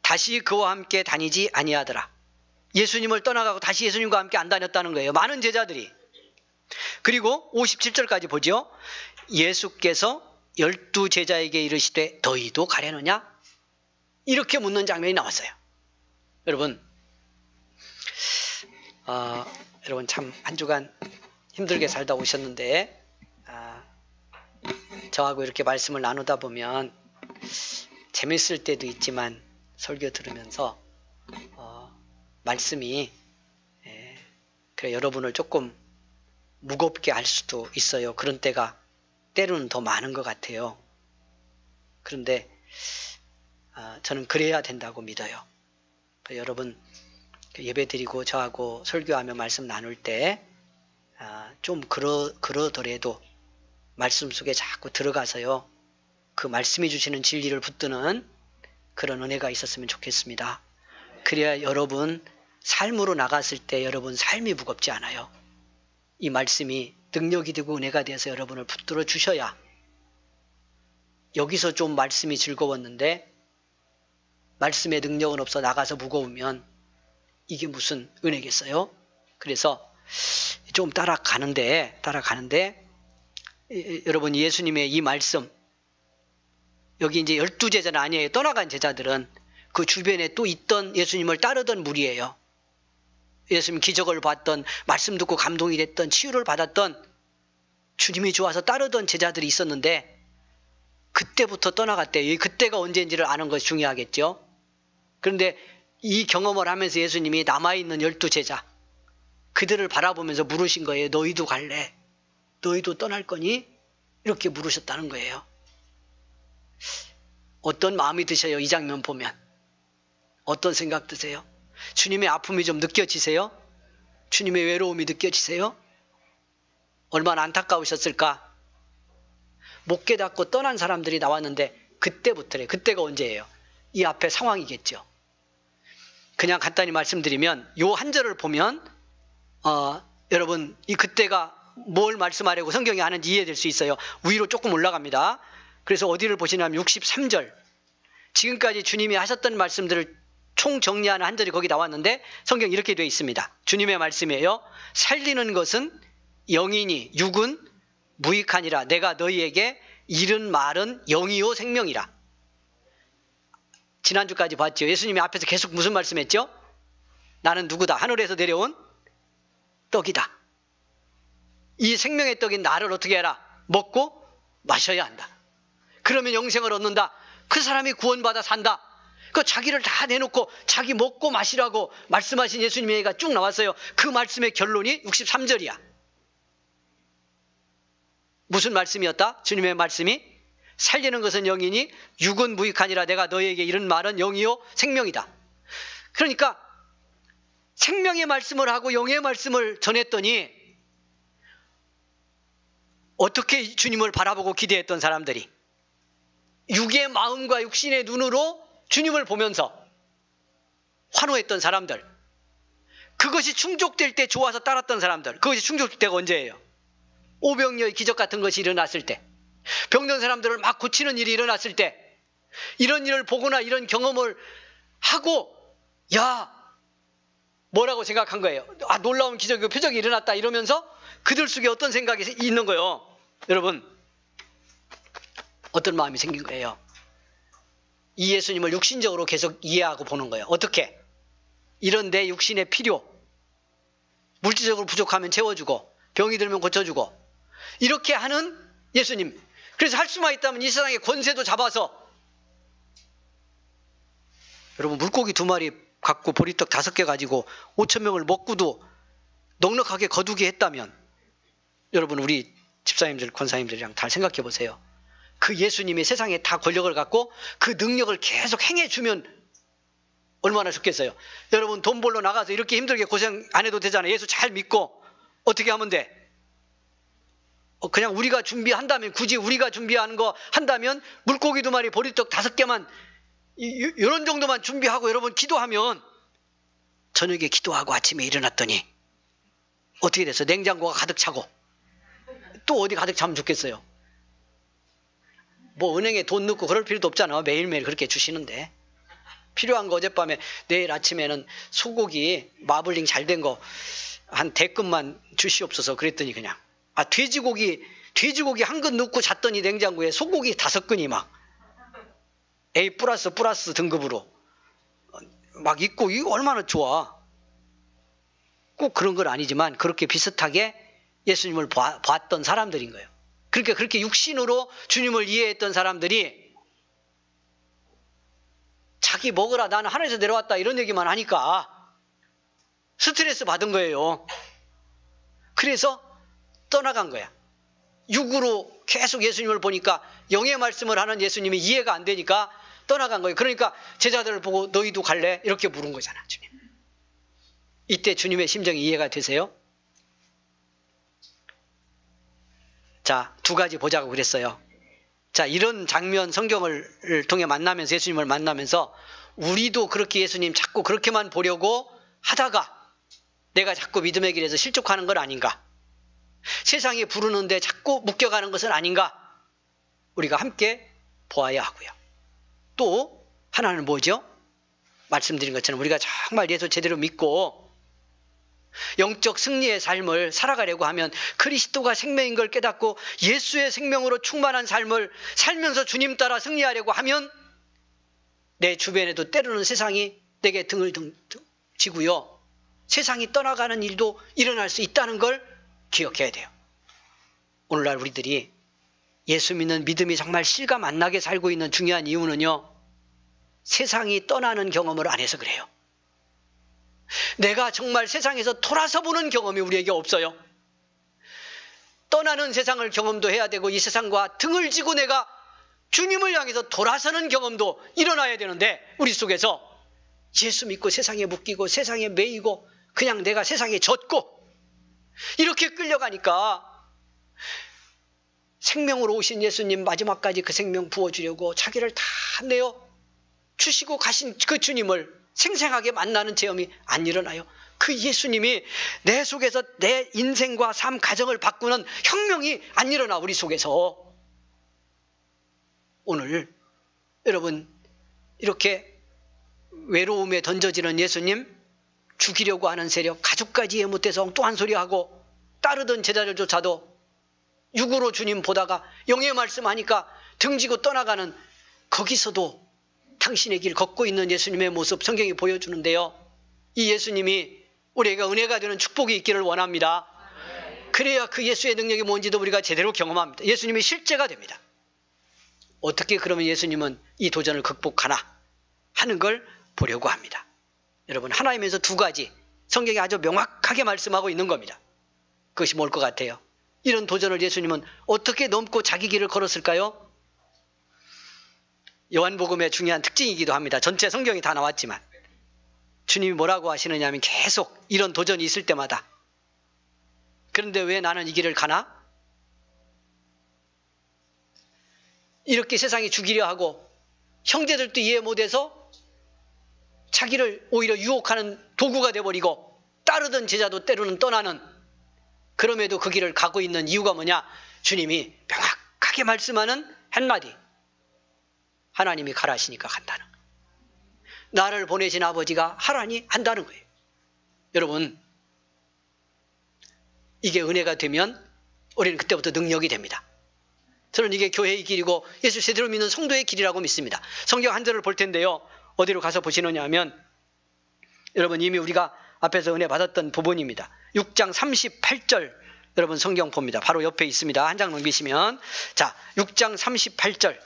다시 그와 함께 다니지 아니하더라. 예수님을 떠나가고 다시 예수님과 함께 안 다녔다는 거예요. 많은 제자들이. 그리고 57절까지 보죠. 예수께서 12제자에게 이르시되 너희도 가려느냐? 이렇게 묻는 장면이 나왔어요. 여러분 참 한 주간 힘들게 살다 오셨는데 저하고 이렇게 말씀을 나누다 보면 재밌을 때도 있지만 설교 들으면서 말씀이 그래 여러분을 조금 무겁게 할 수도 있어요. 그런 때가 때로는 더 많은 것 같아요. 그런데 저는 그래야 된다고 믿어요. 여러분 예배 드리고 저하고 설교하며 말씀 나눌 때 좀 그러더라도 말씀 속에 자꾸 들어가서요. 그 말씀이 주시는 진리를 붙드는 그런 은혜가 있었으면 좋겠습니다. 그래야 여러분 삶으로 나갔을 때 여러분 삶이 무겁지 않아요. 이 말씀이 능력이 되고 은혜가 돼서 여러분을 붙들어 주셔야 여기서 좀 말씀이 즐거웠는데 말씀의 능력은 없어 나가서 무거우면 이게 무슨 은혜겠어요? 그래서 좀 따라가는데 여러분 예수님의 이 말씀 여기 이제 12제자는 아니에요. 떠나간 제자들은 그 주변에 또 있던 예수님을 따르던 무리예요. 예수님 기적을 봤던 말씀 듣고 감동이 됐던 치유를 받았던 주님이 좋아서 따르던 제자들이 있었는데 그때부터 떠나갔대요. 그때가 언제인지를 아는 것이 중요하겠죠. 그런데 이 경험을 하면서 예수님이 남아있는 12제자 그들을 바라보면서 물으신 거예요. 너희도 갈래? 너희도 떠날 거니? 이렇게 물으셨다는 거예요. 어떤 마음이 드셔요? 이 장면 보면 어떤 생각 드세요? 주님의 아픔이 좀 느껴지세요? 주님의 외로움이 느껴지세요? 얼마나 안타까우셨을까? 못 깨닫고 떠난 사람들이 나왔는데 그때부터래. 그때가 언제예요? 이 앞에 상황이겠죠. 그냥 간단히 말씀드리면 요 한 절을 보면 여러분 이 그때가 뭘 말씀하려고 성경이 하는지 이해될 수 있어요. 위로 조금 올라갑니다. 그래서 어디를 보시냐면 63절. 지금까지 주님이 하셨던 말씀들을 총정리하는 한 절이 거기 나왔는데 성경이 이렇게 되어 있습니다. 주님의 말씀이에요. 살리는 것은 영이니 육은 무익하니라. 내가 너희에게 이른 말은 영이요 생명이라. 지난주까지 봤죠. 예수님이 앞에서 계속 무슨 말씀했죠? 나는 누구다? 하늘에서 내려온 떡이다. 이 생명의 떡인 나를 어떻게 해라? 먹고 마셔야 한다. 그러면 영생을 얻는다. 그 사람이 구원받아 산다. 그 자기를 다 내놓고 자기 먹고 마시라고 말씀하신 예수님의 얘기가 쭉 나왔어요. 그 말씀의 결론이 63절이야. 무슨 말씀이었다? 주님의 말씀이 살리는 것은 영이니 육은 무익하니라. 내가 너희에게 이른 말은 영이요 생명이다. 그러니까 생명의 말씀을 하고 영의 말씀을 전했더니 어떻게 주님을 바라보고 기대했던 사람들이 육의 마음과 육신의 눈으로 주님을 보면서 환호했던 사람들, 그것이 충족될 때 좋아서 따랐던 사람들, 그것이 충족될 때가 언제예요? 오병이어의 기적 같은 것이 일어났을 때, 병든 사람들을 막 고치는 일이 일어났을 때, 이런 일을 보거나 이런 경험을 하고 야 뭐라고 생각한 거예요? 아, 놀라운 기적이고 표적이 일어났다 이러면서 그들 속에 어떤 생각이 있는 거예요? 여러분, 어떤 마음이 생긴 거예요? 이 예수님을 육신적으로 계속 이해하고 보는 거예요. 어떻게? 이런 내 육신의 필요, 물질적으로 부족하면 채워주고 병이 들면 고쳐주고 이렇게 하는 예수님. 그래서 할 수만 있다면 이 세상의 권세도 잡아서, 여러분 물고기 2마리 갖고 보리떡 5개 가지고 5,000명을 먹고도 넉넉하게 거두게 했다면, 여러분 우리 집사님들 권사님들이랑 잘 생각해 보세요. 그 예수님이 세상에 다 권력을 갖고 그 능력을 계속 행해주면 얼마나 좋겠어요. 여러분 돈 벌러 나가서 이렇게 힘들게 고생 안 해도 되잖아요. 예수 잘 믿고 어떻게 하면 돼? 그냥 우리가 준비한다면, 굳이 우리가 준비하는 거 한다면 물고기 2마리 보리떡 5개만 이런 정도만 준비하고 여러분 기도하면, 저녁에 기도하고 아침에 일어났더니 어떻게 됐어? 냉장고가 가득 차고 또 어디 가득 차면 좋겠어요. 뭐 은행에 돈 넣고 그럴 필요도 없잖아. 매일매일 그렇게 주시는데. 필요한 거 어젯밤에 내일 아침에는 소고기 마블링 잘 된 거 한 대끔만 주시옵소서 그랬더니 그냥 돼지고기 한 근 넣고 잤더니 냉장고에 소고기 5근이 막 A++ 등급으로 막 있고, 이거 얼마나 좋아. 꼭 그런 건 아니지만 그렇게 비슷하게 예수님을 봤던 사람들인 거예요. 그러니까 그렇게 육신으로 주님을 이해했던 사람들이 자기 먹으라, 나는 하늘에서 내려왔다 이런 얘기만 하니까 스트레스 받은 거예요. 그래서 떠나간 거야. 육으로 계속 예수님을 보니까 영의 말씀을 하는 예수님이 이해가 안 되니까 떠나간 거예요. 그러니까 제자들을 보고 너희도 갈래? 이렇게 물은 거잖아, 주님. 이때 주님의 심정이 이해가 되세요? 자, 2가지 보자고 그랬어요. 자, 이런 장면 성경을 통해 만나면서, 예수님을 만나면서 우리도 그렇게 예수님 자꾸 그렇게만 보려고 하다가 내가 자꾸 믿음의 길에서 실족하는 건 아닌가? 세상이 부르는데 자꾸 묶여가는 것은 아닌가? 우리가 함께 보아야 하고요. 또 하나는 뭐죠? 말씀드린 것처럼 우리가 정말 예수 제대로 믿고 영적 승리의 삶을 살아가려고 하면, 그리스도가 생명인 걸 깨닫고 예수의 생명으로 충만한 삶을 살면서 주님 따라 승리하려고 하면 내 주변에도 때로는 세상이 내게 등을 지고요, 세상이 떠나가는 일도 일어날 수 있다는 걸 기억해야 돼요. 오늘날 우리들이 예수 믿는 믿음이 정말 실감 안 나게 살고 있는 중요한 이유는요, 세상이 떠나는 경험을 안 해서 그래요. 내가 정말 세상에서 돌아서 보는 경험이 우리에게 없어요. 떠나는 세상을 경험도 해야 되고, 이 세상과 등을 지고 내가 주님을 향해서 돌아서는 경험도 일어나야 되는데, 우리 속에서 예수 믿고 세상에 묶이고 세상에 매이고 그냥 내가 세상에 젖고 이렇게 끌려가니까, 생명으로 오신 예수님 마지막까지 그 생명 부어주려고 자기를 다 내어 주시고 가신 그 주님을 생생하게 만나는 체험이 안 일어나요. 그 예수님이 내 속에서 내 인생과 삶, 가정을 바꾸는 혁명이 안 일어나 우리 속에서. 오늘 여러분 이렇게 외로움에 던져지는 예수님, 죽이려고 하는 세력, 가족까지 이해 못해서 엉뚱한 소리하고 따르던 제자들조차도 육으로 주님 보다가 영의 말씀하니까 등지고 떠나가는, 거기서도 당신의 길 걷고 있는 예수님의 모습 성경이 보여주는데요. 이 예수님이 우리에게 은혜가 되는 축복이 있기를 원합니다. 그래야 그 예수의 능력이 뭔지도 우리가 제대로 경험합니다. 예수님이 실제가 됩니다. 어떻게 그러면 예수님은 이 도전을 극복하나 하는 걸 보려고 합니다. 여러분, 하나님에서 두 가지 성경이 아주 명확하게 말씀하고 있는 겁니다. 그것이 뭘 것 같아요? 이런 도전을 예수님은 어떻게 넘고 자기 길을 걸었을까요? 요한복음의 중요한 특징이기도 합니다. 전체 성경이 다 나왔지만 주님이 뭐라고 하시느냐 하면 계속 이런 도전이 있을 때마다, 그런데 왜 나는 이 길을 가나? 이렇게 세상이 죽이려 하고 형제들도 이해 못해서 자기를 오히려 유혹하는 도구가 돼버리고 따르던 제자도 때로는 떠나는, 그럼에도 그 길을 가고 있는 이유가 뭐냐? 주님이 명확하게 말씀하는 한마디, 하나님이 가라 하시니까 간다는 거예요. 나를 보내신 아버지가 하라니 한다는 거예요. 여러분, 이게 은혜가 되면 우리는 그때부터 능력이 됩니다. 저는 이게 교회의 길이고 예수 제대로 믿는 성도의 길이라고 믿습니다. 성경 한 절을 볼 텐데요. 어디로 가서 보시느냐 하면, 여러분 이미 우리가 앞에서 은혜 받았던 부분입니다. 6장 38절 여러분 성경 봅니다. 바로 옆에 있습니다. 한 장 넘기시면, 자 6장 38절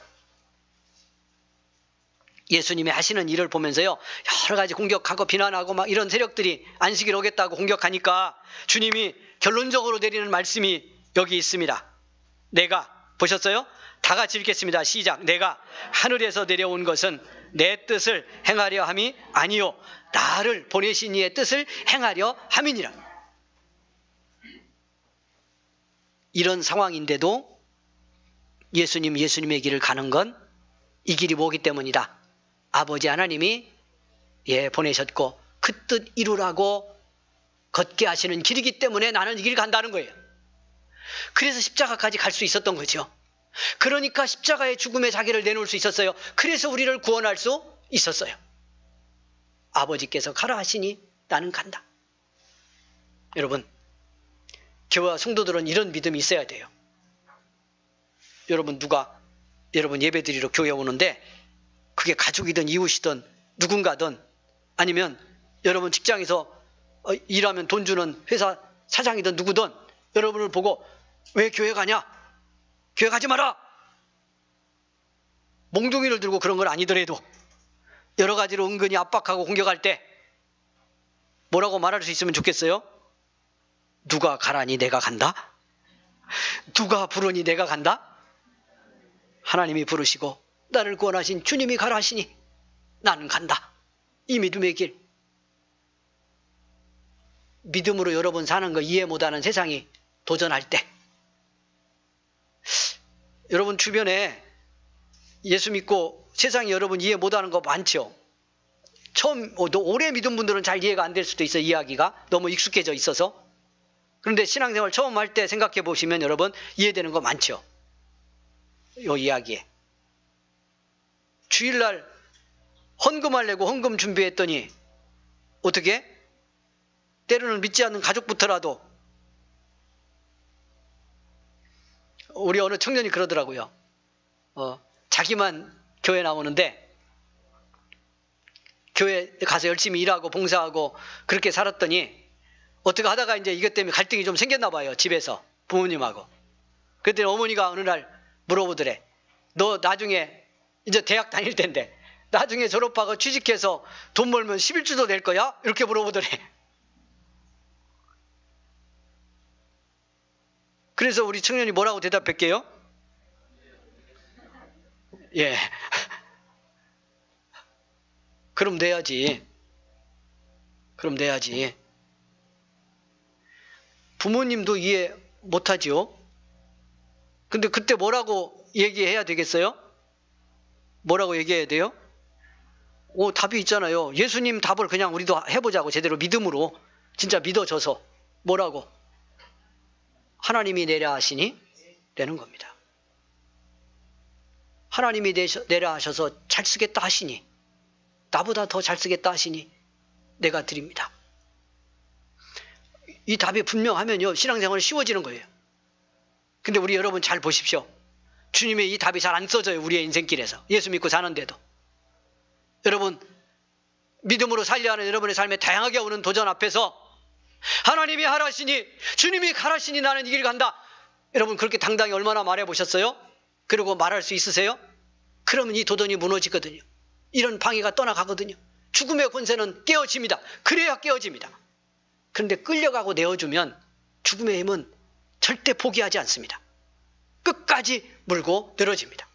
예수님이 하시는 일을 보면서요, 여러 가지 공격하고 비난하고 막 이런 세력들이 안식일 오겠다고 공격하니까 주님이 결론적으로 내리는 말씀이 여기 있습니다. 내가, 보셨어요? 다 같이 읽겠습니다. 시작. 내가 하늘에서 내려온 것은 내 뜻을 행하려 함이 아니요 나를 보내신 이의 뜻을 행하려 함이니라. 이런 상황인데도 예수님의 길을 가는 건 이 길이 뭐기 때문이다. 아버지 하나님이 보내셨고 그 뜻 이루라고 걷게 하시는 길이기 때문에 나는 이 길 간다는 거예요. 그래서 십자가까지 갈 수 있었던 거죠. 그러니까 십자가의 죽음에 자기를 내놓을 수 있었어요. 그래서 우리를 구원할 수 있었어요. 아버지께서 가라 하시니 나는 간다. 여러분, 교회와 성도들은 이런 믿음이 있어야 돼요. 여러분 여러분 예배드리러 교회 오는데 그게 가족이든 이웃이든 누군가든, 아니면 여러분 직장에서 일하면 돈 주는 회사 사장이든 누구든 여러분을 보고 왜 교회 가냐? 교회 가지 마라! 몽둥이를 들고 그런 건 아니더라도 여러 가지로 은근히 압박하고 공격할 때 뭐라고 말할 수 있으면 좋겠어요? 누가 가라니 내가 간다? 누가 부르니 내가 간다? 하나님이 부르시고 나를 구원하신 주님이 가라 하시니 나는 간다. 이 믿음의 길. 믿음으로 여러분 사는 거 이해 못하는 세상이 도전할 때, 여러분 주변에 예수 믿고 세상이 여러분 이해 못하는 거 많죠. 오래 믿은 분들은 잘 이해가 안 될 수도 있어요. 이야기가 너무 익숙해져 있어서. 그런데 신앙생활 처음 할 때 생각해 보시면 여러분 이해되는 거 많죠. 이 이야기에 주일날 헌금하려고 헌금 준비했더니 어떻게? 때로는 믿지 않는 가족부터라도, 우리 어느 청년이 그러더라고요. 자기만 교회 나오는데 교회 가서 열심히 일하고 봉사하고 그렇게 살았더니 어떻게 하다가 이제 이것 때문에 갈등이 좀 생겼나 봐요. 집에서 부모님하고. 그랬더니 어머니가 어느 날 물어보더래. 너 나중에 이제 대학 다닐 텐데 나중에 졸업하고 취직해서 돈 벌면 11주도 낼 거야? 이렇게 물어보더래. 그래서 우리 청년이 뭐라고 대답할게요? 예. 그럼 내야지. 부모님도 이해 못하지요? 근데 그때 뭐라고 얘기해야 되겠어요? 뭐라고 얘기해야 돼요? 답이 있잖아요. 예수님 답을 그냥 우리도 해보자고, 제대로 믿음으로. 진짜 믿어져서 뭐라고? 하나님이 내려 하시니 되는 겁니다. 하나님이 내려 하셔서 잘 쓰겠다 하시니, 나보다 더 잘 쓰겠다 하시니 내가 드립니다. 이 답이 분명하면요, 신앙생활은 쉬워지는 거예요. 근데 우리 여러분 잘 보십시오. 주님의 이 답이 잘 안 써져요. 우리의 인생길에서. 예수 믿고 사는데도. 여러분, 믿음으로 살려 하는 여러분의 삶에 다양하게 오는 도전 앞에서 하나님이 하라시니, 주님이 가라시니 나는 이 길 간다. 여러분 그렇게 당당히 얼마나 말해보셨어요? 그리고 말할 수 있으세요? 그러면 이 도전이 무너지거든요. 이런 방해가 떠나가거든요. 죽음의 권세는 깨어집니다. 그래야 깨어집니다. 그런데 끌려가고 내어주면 죽음의 힘은 절대 포기하지 않습니다. 끝까지 물고 늘어집니다.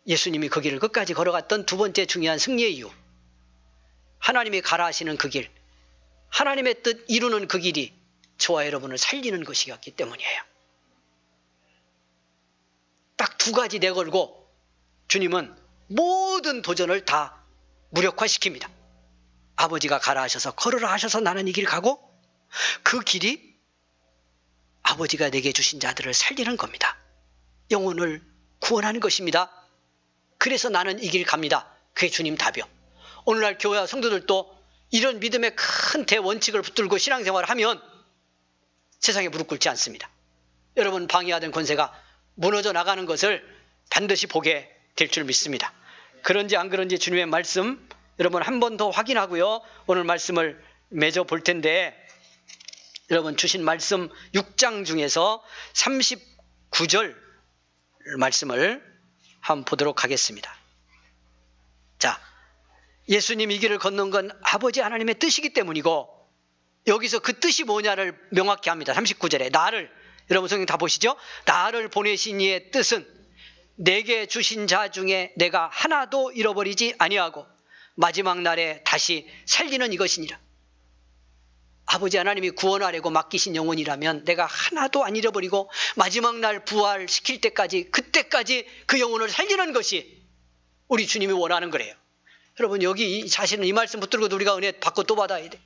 예수님이 그 길을 끝까지 걸어갔던 두 번째 중요한 승리의 이유, 하나님이 가라 하시는 그 길, 하나님의 뜻 이루는 그 길이 저와 여러분을 살리는 것이었기 때문이에요. 딱 두 가지 내걸고 주님은 모든 도전을 다 무력화시킵니다. 아버지가 가라 하셔서 걸으라 하셔서 나는 이 길 가고, 그 길이 아버지가 내게 주신 자들을 살리는 겁니다. 영혼을 구원하는 것입니다. 그래서 나는 이 길 갑니다. 그게 주님 답이요. 오늘날 교회와 성도들도 이런 믿음의 큰 대원칙을 붙들고 신앙생활을 하면 세상에 무릎 꿇지 않습니다. 여러분 방해하던 권세가 무너져 나가는 것을 반드시 보게 될 줄 믿습니다. 그런지 안 그런지 주님의 말씀 여러분 한 번 더 확인하고요, 오늘 말씀을 맺어 볼 텐데, 여러분 주신 말씀 6장 중에서 39절 말씀을 한번 보도록 하겠습니다. 자, 예수님 이 길을 걷는 건 아버지 하나님의 뜻이기 때문이고, 여기서 그 뜻이 뭐냐를 명확히 합니다. 39절에 나를, 여러분 성경 다 보시죠? 나를 보내신 이의 뜻은 내게 주신 자 중에 내가 하나도 잃어버리지 아니하고 마지막 날에 다시 살리는 이것이니라. 아버지 하나님이 구원하려고 맡기신 영혼이라면 내가 하나도 안 잃어버리고 마지막 날 부활시킬 때까지, 그때까지 그 영혼을 살리는 것이 우리 주님이 원하는 거래요. 여러분 여기 자신은 이 말씀 붙들고도 우리가 은혜 받고 또 받아야 돼.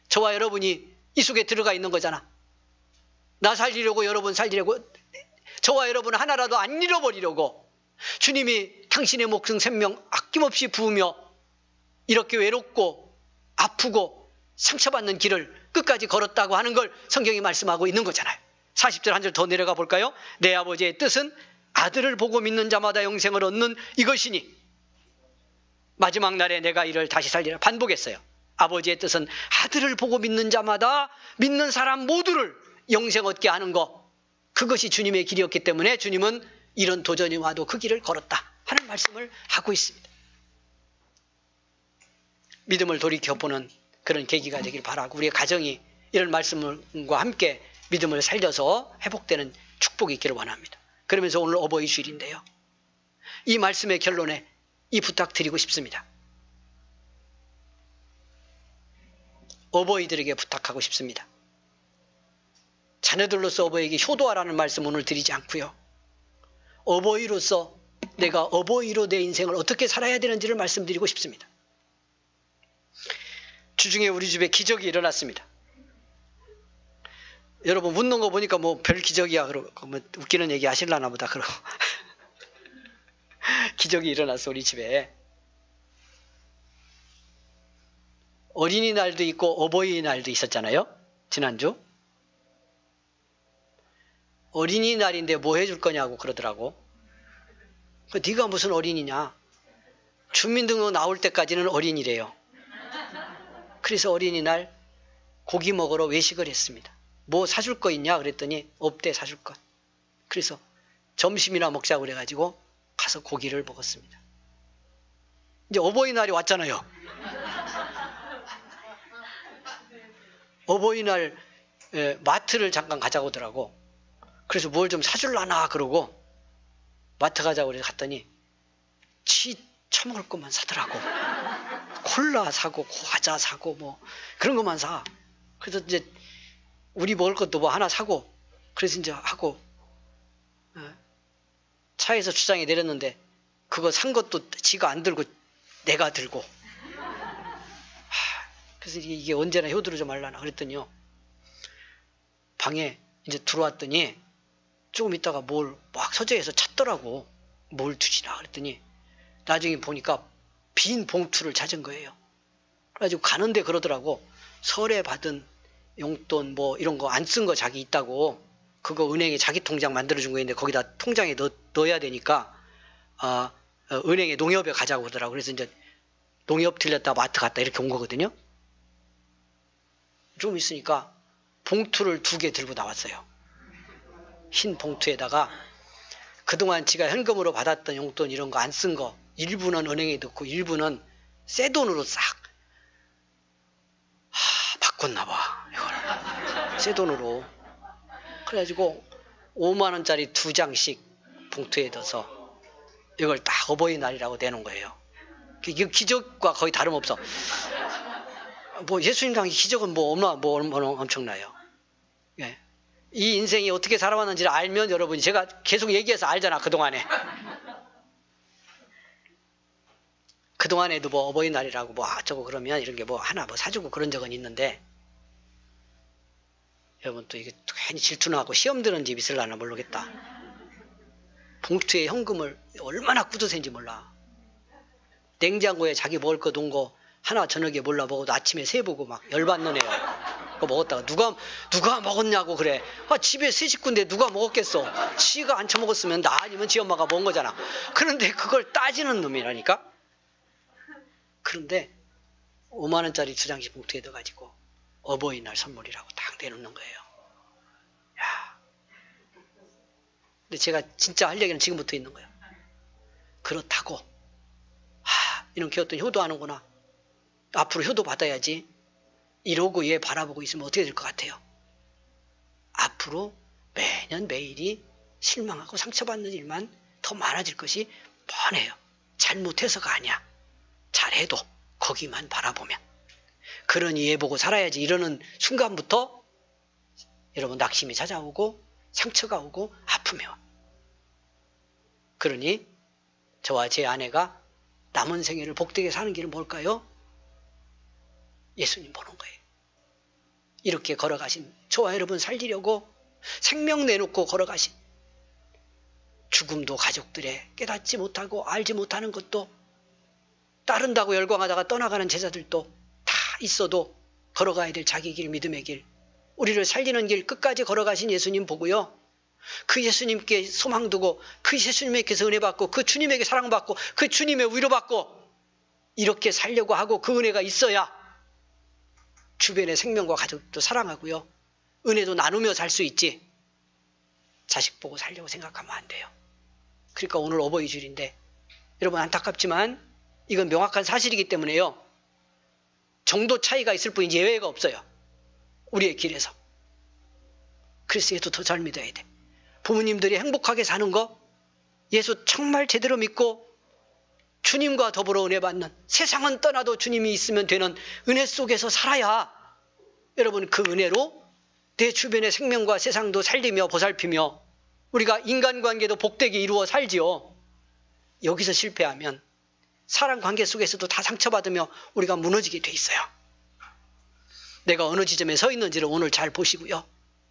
저와 여러분이 이 속에 들어가 있는 거잖아. 나 살리려고, 여러분 살리려고, 저와 여러분은 하나라도 안 잃어버리려고 주님이 당신의 목숨 생명 아낌없이 부으며 이렇게 외롭고 아프고 상처받는 길을 끝까지 걸었다고 하는 걸 성경이 말씀하고 있는 거잖아요. 40절 한 절 더 내려가 볼까요? 내 아버지의 뜻은 아들을 보고 믿는 자마다 영생을 얻는 이것이니 마지막 날에 내가 이를 다시 살리라. 반복했어요. 아버지의 뜻은 아들을 보고 믿는 자마다, 믿는 사람 모두를 영생 얻게 하는 것, 그것이 주님의 길이었기 때문에 주님은 이런 도전이 와도 그 길을 걸었다 하는 말씀을 하고 있습니다. 믿음을 돌이켜보는 그런 계기가 되길 바라고, 우리의 가정이 이런 말씀과 함께 믿음을 살려서 회복되는 축복이 있기를 원합니다. 그러면서 오늘 어버이 주일인데요, 이 말씀의 결론에 이 부탁 드리고 싶습니다. 어버이들에게 부탁하고 싶습니다. 자녀들로서 어버이에게 효도하라는 말씀 오늘 드리지 않고요, 어버이로서 내가 어버이로 내 인생을 어떻게 살아야 되는지를 말씀드리고 싶습니다. 주중에 우리 집에 기적이 일어났습니다. 여러분 웃는 거 보니까 뭐 별 기적이야 그러고 뭐 웃기는 얘기 하실라나 보다 그러고 기적이 일어났어. 우리 집에 어린이날도 있고 어버이날도 있었잖아요, 지난주. 어린이날인데 뭐 해줄 거냐고 그러더라고. 네가 무슨 어린이냐, 주민등록 나올 때까지는 어린이래요. 그래서 어린이날 고기 먹으러 외식을 했습니다. 뭐 사줄 거 있냐 그랬더니 없대, 사줄 것. 그래서 점심이나 먹자고 그래가지고 가서 고기를 먹었습니다. 이제 어버이날이 왔잖아요. 어버이날 마트를 잠깐 가자고 하더라고. 그래서 뭘 좀 사줄라나 그러고 마트 가자고 그래서 갔더니 치 처먹을 것만 사더라고. 콜라 사고 과자 사고 뭐 그런 것만 사. 그래서 이제 우리 먹을 것도 뭐 하나 사고, 그래서 이제 하고 차에서 주차장에 내렸는데 그거 산 것도 지가 안 들고 내가 들고, 그래서 이게 언제나 효도를 좀 하려나 그랬더니요. 방에 이제 들어왔더니 조금 있다가 뭘 막 서재에서 찾더라고. 뭘 두시나 그랬더니 나중에 보니까 빈 봉투를 찾은 거예요. 그래가지고 가는데 그러더라고. 설에 받은 용돈 뭐 이런 거 안 쓴 거 자기 있다고. 그거 은행에 자기 통장 만들어준 거 있는데 거기다 통장에 넣어야 되니까 은행에 농협에 가자고 그러더라고. 그래서 이제 농협 들렸다 마트 갔다 이렇게 온 거거든요. 좀 있으니까 봉투를 2개 들고 나왔어요. 흰 봉투에다가 그동안 지가 현금으로 받았던 용돈 이런 거 안 쓴 거 일부는 은행에 넣고 일부는 새 돈으로 싹 바꿨나 봐. 이걸 새 돈으로. 그래가지고 5만 원짜리 2장씩 봉투에 넣어서 이걸 딱 어버이날이라고 내놓은 거예요. 이게 기적과 거의 다름없어. 뭐 예수님 강의 기적은 뭐 얼마나 엄청나요. 예. 이 인생이 어떻게 살아왔는지를 알면 여러분이 제가 계속 얘기해서 알잖아. 그동안에도 뭐 어버이날이라고 뭐 저거 그러면 이런 게 뭐 하나 뭐 사주고 그런 적은 있는데 여러분 또 이게 괜히 질투나고 시험 드는 집 있을라나 모르겠다. 봉투에 현금을 얼마나 꾸드센지 몰라. 냉장고에 자기 먹을 거 놓은 거 하나 저녁에 몰라 먹어도 아침에 세보고 막 열받는 애요. 그거 먹었다가 누가 먹었냐고 그래. 집에 세 식구인데 누가 먹었겠어. 지가 안 처먹었으면 나 아니면 지 엄마가 먹은 거잖아. 그런데 그걸 따지는 놈이라니까. 그런데 5만 원짜리 2장씩 봉투에 넣어가지고 어버이날 선물이라고 딱 내놓는 거예요. 야. 근데 제가 진짜 할 얘기는 지금부터 있는 거예요. 그렇다고 이렇게 어떤 효도하는구나. 앞으로 효도 받아야지. 이러고 얘 바라보고 있으면 어떻게 될 것 같아요? 앞으로 매년 매일이 실망하고 상처받는 일만 더 많아질 것이 뻔해요. 잘못해서가 아니야. 잘해도 거기만 바라보면. 그러니 얘 보고 살아야지 이러는 순간부터 여러분 낙심이 찾아오고 상처가 오고 아픔이 와. 그러니 저와 제 아내가 남은 생애를 복되게 사는 길은 뭘까요? 예수님 보는 거예요. 이렇게 걸어가신 저와 여러분 살리려고 생명 내놓고 걸어가신 죽음도 가족들의 깨닫지 못하고 알지 못하는 것도 따른다고 열광하다가 떠나가는 제자들도 다 있어도 걸어가야 될 자기 길 믿음의 길 우리를 살리는 길 끝까지 걸어가신 예수님 보고요. 그 예수님께 소망 두고 그 예수님께서 은혜 받고 그 주님에게 사랑받고 그 주님의 위로받고 이렇게 살려고 하고 그 은혜가 있어야 주변의 생명과 가족도 사랑하고요. 은혜도 나누며 살 수 있지. 자식 보고 살려고 생각하면 안 돼요. 그러니까 오늘 어버이 줄인데 여러분 안타깝지만 이건 명확한 사실이기 때문에요. 정도 차이가 있을 뿐이지 예외가 없어요. 우리의 길에서. 그래서 예수 더 잘 믿어야 돼. 부모님들이 행복하게 사는 거 예수 정말 제대로 믿고 주님과 더불어 은혜 받는 세상은 떠나도 주님이 있으면 되는 은혜 속에서 살아야 여러분 그 은혜로 내 주변의 생명과 세상도 살리며 보살피며 우리가 인간관계도 복되게 이루어 살지요. 여기서 실패하면 사랑관계 속에서도 다 상처받으며 우리가 무너지게 돼 있어요. 내가 어느 지점에 서 있는지를 오늘 잘 보시고요.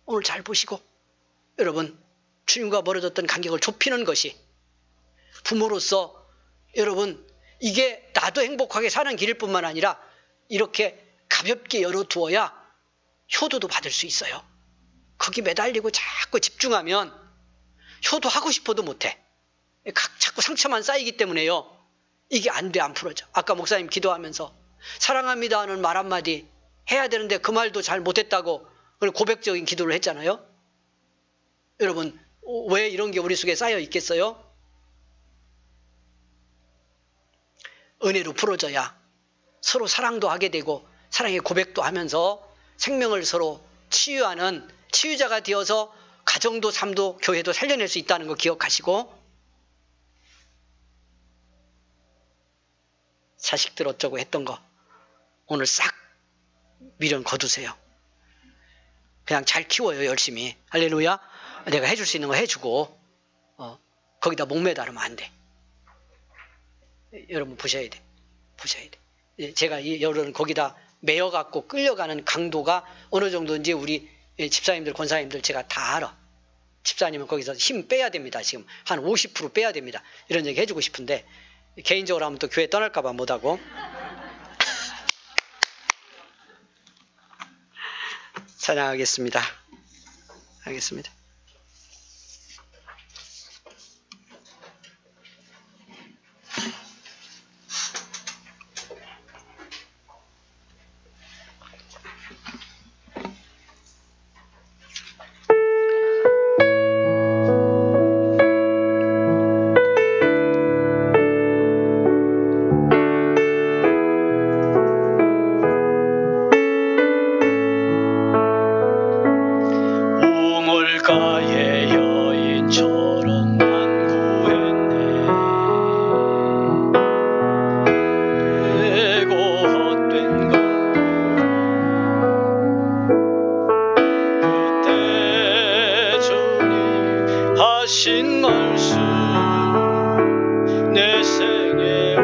오늘 잘 보시고 여러분 주님과 멀어졌던 간격을 좁히는 것이 부모로서 여러분 이게 나도 행복하게 사는 길일 뿐만 아니라 이렇게 가볍게 열어두어야 효도도 받을 수 있어요. 거기 매달리고 자꾸 집중하면 효도하고 싶어도 못해. 자꾸 상처만 쌓이기 때문에요. 이게 안 돼, 안 풀어져. 아까 목사님 기도하면서 사랑합니다 하는 말 한마디 해야 되는데 그 말도 잘 못했다고 고백적인 기도를 했잖아요. 여러분 왜 이런 게 우리 속에 쌓여 있겠어요? 은혜로 풀어져야 서로 사랑도 하게 되고 사랑의 고백도 하면서 생명을 서로 치유하는 치유자가 되어서 가정도 삶도 교회도 살려낼 수 있다는 거 기억하시고 자식들 어쩌고 했던 거 오늘 싹 미련 거두세요. 그냥 잘 키워요. 열심히. 할렐루야. 내가 해줄 수 있는 거 해주고 거기다 목매달으면 안 돼. 여러분 보셔야 돼. 보셔야 돼. 제가 여러분 거기다 매여갖고 끌려가는 강도가 어느 정도인지 우리 집사님들, 권사님들 제가 다 알아. 집사님은 거기서 힘 빼야 됩니다. 지금 한 50% 빼야 됩니다. 이런 얘기 해주고 싶은데 개인적으로 하면 또 교회 떠날까봐 못하고. 찬양하겠습니다. 하겠습니다. 우물가의 여인처럼 난 구했네. 내고 헛된 것들 그때 주님 하신 말씀 내 생애와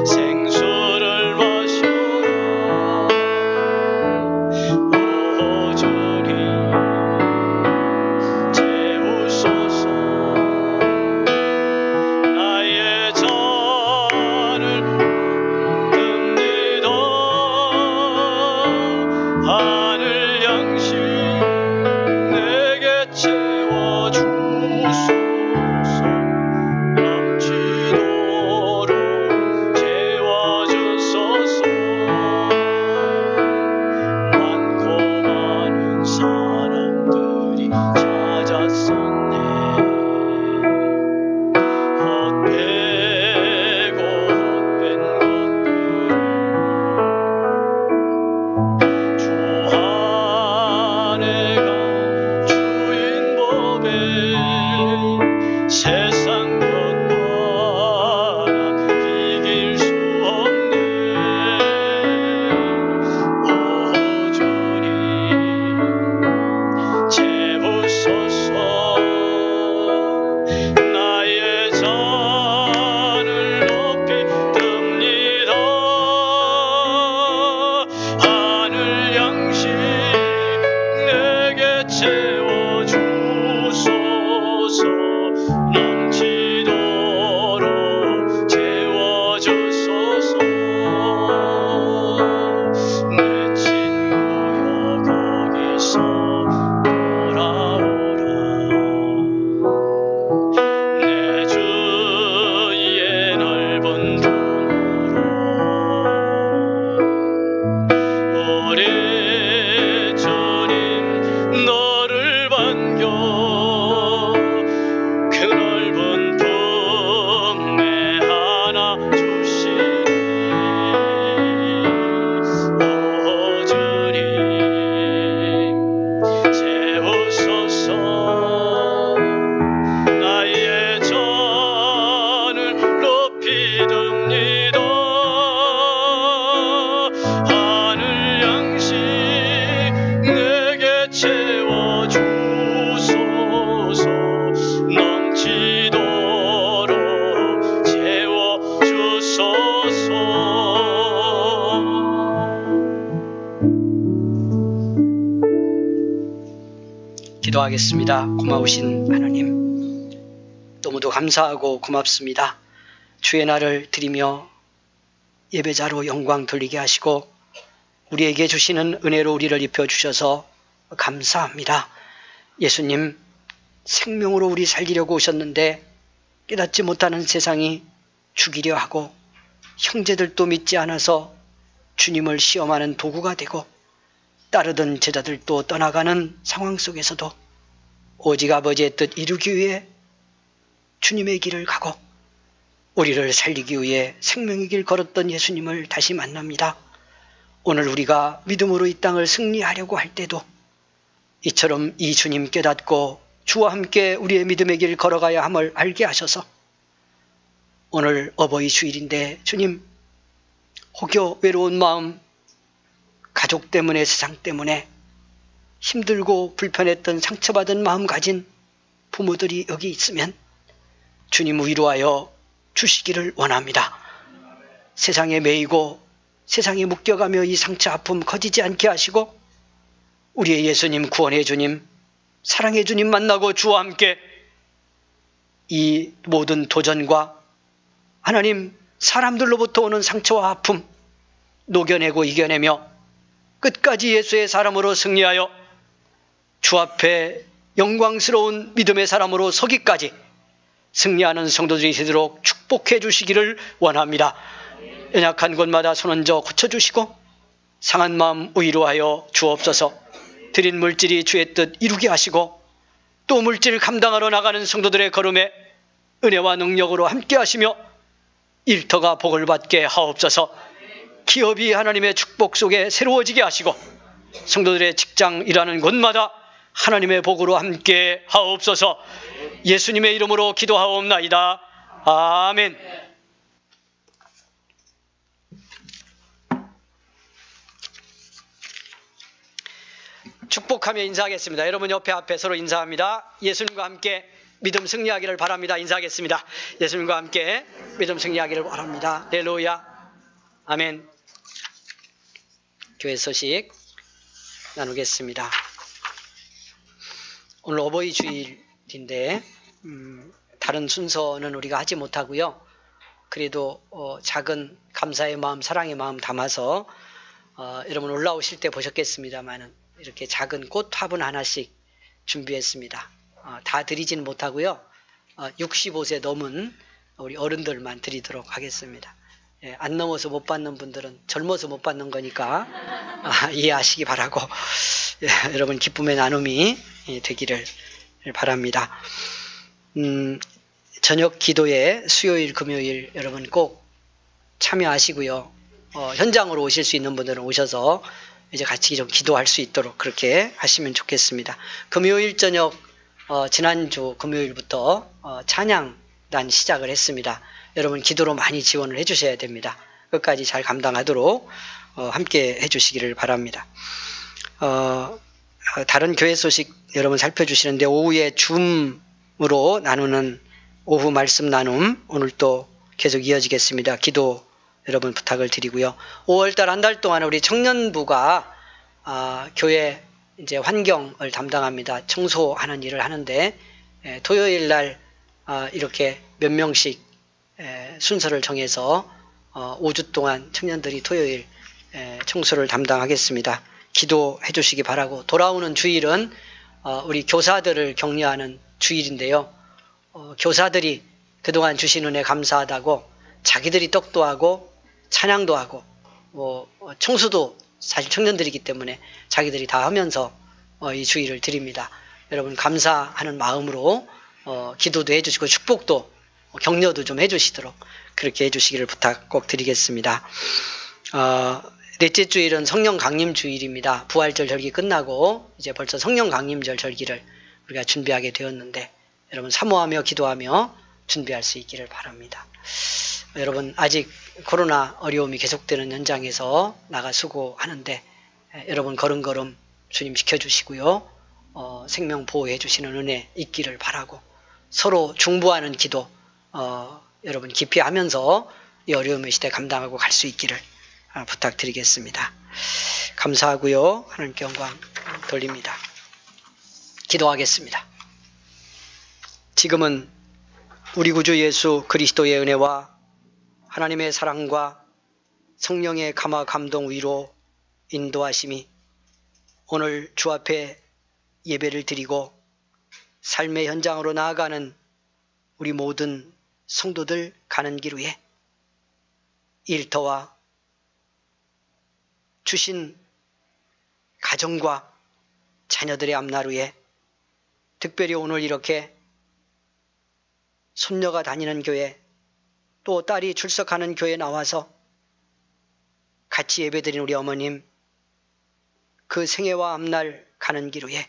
생수를 마셔라. 오 주님 채우소서. 나의 잔을 듭니다. 하늘 양식 내게 채워주소서. 남치도록 채워주소서. 많고 많은 사람들이 찾았었네. 헛되고 헛된 것들 주 안에가 주인 법에 세상 것과 난 이길 수 없네. 오 주님 채우소서. 나의 잔을 높이 듭니다. 하늘 양식 내게 채워주소서. 넘치도록 채워주소서. 내 친구여 거기서 돌아오라. 내 주의 넓은 품으로 우리 주님 너를 반겨 그 넓은 품에 안아주시니. 오 주님 채우소서. 나의 잔을 높이 듭니다. 하늘 양식 내게 채워주소서. 넘치도록 채워주소서. 기도하겠습니다. 고마우신 하나님, 너무도 감사하고 고맙습니다. 주의 날을 드리며 예배자로 영광 돌리게 하시고 우리에게 주시는 은혜로 우리를 입혀주셔서 감사합니다. 예수님, 생명으로 우리 살리려고 오셨는데 깨닫지 못하는 세상이 죽이려 하고 형제들도 믿지 않아서 주님을 시험하는 도구가 되고 따르던 제자들도 떠나가는 상황 속에서도 오직 아버지의 뜻 이루기 위해 주님의 길을 가고 우리를 살리기 위해 생명의 길 걸었던 예수님을 다시 만납니다. 오늘 우리가 믿음으로 이 땅을 승리하려고 할 때도 이처럼 이 주님 깨닫고 주와 함께 우리의 믿음의 길 걸어가야 함을 알게 하셔서 오늘 어버이 주일인데 주님, 혹여 외로운 마음, 가족 때문에 세상 때문에 힘들고 불편했던 상처받은 마음 가진 부모들이 여기 있으면 주님 위로하여 주시기를 원합니다. 세상에 매이고 세상에 묶여가며 이 상처 아픔 커지지 않게 하시고 우리의 예수님, 구원의 주님, 사랑의 주님 만나고 주와 함께 이 모든 도전과 하나님 사람들로부터 오는 상처와 아픔 녹여내고 이겨내며 끝까지 예수의 사람으로 승리하여 주 앞에 영광스러운 믿음의 사람으로 서기까지 승리하는 성도들이 되도록 축복해 주시기를 원합니다. 연약한 곳마다 손 얹어 고쳐주시고 상한 마음 위로하여 주옵소서. 드린 물질이 주의 뜻 이루게 하시고 또 물질을 감당하러 나가는 성도들의 걸음에 은혜와 능력으로 함께 하시며 일터가 복을 받게 하옵소서. 기업이 하나님의 축복 속에 새로워지게 하시고 성도들의 직장 일하는 곳마다 하나님의 복으로 함께 하옵소서. 예수님의 이름으로 기도하옵나이다. 아멘. 축복하며 인사하겠습니다. 여러분 옆에 앞에 서로 인사합니다. 예수님과 함께 믿음 승리하기를 바랍니다. 인사하겠습니다. 예수님과 함께 믿음 승리하기를 바랍니다. 할렐루야. 아멘. 교회 소식 나누겠습니다. 오늘 어버이 주일인데 다른 순서는 우리가 하지 못하고요. 그래도 작은 감사의 마음, 사랑의 마음 담아서 여러분 올라오실 때 보셨겠습니다만은 이렇게 작은 꽃 화분 하나씩 준비했습니다. 다 드리지는 못하고요. 65세 넘은 우리 어른들만 드리도록 하겠습니다. 예, 안 넘어서 못 받는 분들은 젊어서 못 받는 거니까 이해하시기 바라고 여러분 기쁨의 나눔이 되기를 바랍니다. 저녁 기도에 수요일, 금요일 여러분 꼭 참여하시고요. 현장으로 오실 수 있는 분들은 오셔서 이제 같이 좀 기도할 수 있도록 그렇게 하시면 좋겠습니다. 금요일 저녁 지난주 금요일부터 찬양단 시작을 했습니다. 여러분 기도로 많이 지원을 해주셔야 됩니다. 끝까지 잘 감당하도록 함께 해주시기를 바랍니다. 다른 교회 소식 여러분 살펴주시는데 오후에 줌으로 나누는 오후 말씀 나눔 오늘 또 계속 이어지겠습니다. 기도 여러분 부탁을 드리고요. 5월달 한 달 동안 우리 청년부가 교회 이제 환경을 담당합니다. 청소하는 일을 하는데 토요일 날 이렇게 몇 명씩 순서를 정해서 5주 동안 청년들이 토요일 청소를 담당하겠습니다. 기도해 주시기 바라고 돌아오는 주일은 우리 교사들을 격려하는 주일인데요. 교사들이 그동안 주신 은혜 감사하다고 자기들이 떡도 하고 찬양도 하고 청소도 사실 청년들이기 때문에 자기들이 다 하면서 이 주일을 드립니다. 여러분 감사하는 마음으로 기도도 해주시고 축복도 격려도 좀 해주시도록 그렇게 해주시기를 부탁 꼭 드리겠습니다. 넷째 주일은 성령 강림 주일입니다. 부활절 절기 끝나고 이제 벌써 성령 강림절 절기를 우리가 준비하게 되었는데 여러분 사모하며 기도하며 준비할 수 있기를 바랍니다. 여러분 아직 코로나 어려움이 계속되는 현장에서 나가 수고하는데 여러분 걸음걸음 주님 지켜주시고요. 생명 보호해 주시는 은혜 있기를 바라고 서로 중보하는 기도 여러분 깊이 하면서 이 어려움의 시대 감당하고 갈 수 있기를 부탁드리겠습니다. 감사하고요. 하나님께 영광 돌립니다. 기도하겠습니다. 지금은 우리 구주 예수 그리스도의 은혜와 하나님의 사랑과 성령의 감화 감동 위로 인도하심이 오늘 주 앞에 예배를 드리고 삶의 현장으로 나아가는 우리 모든 성도들 가는 길 위에 일터와 주신 가정과 자녀들의 앞나루에 특별히 오늘 이렇게 손녀가 다니는 교회 또 딸이 출석하는 교회에 나와서 같이 예배드린 우리 어머님 그 생애와 앞날 가는 길 위에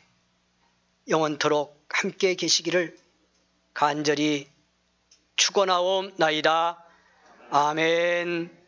영원토록 함께 계시기를 간절히 축원하옵나이다. 아멘.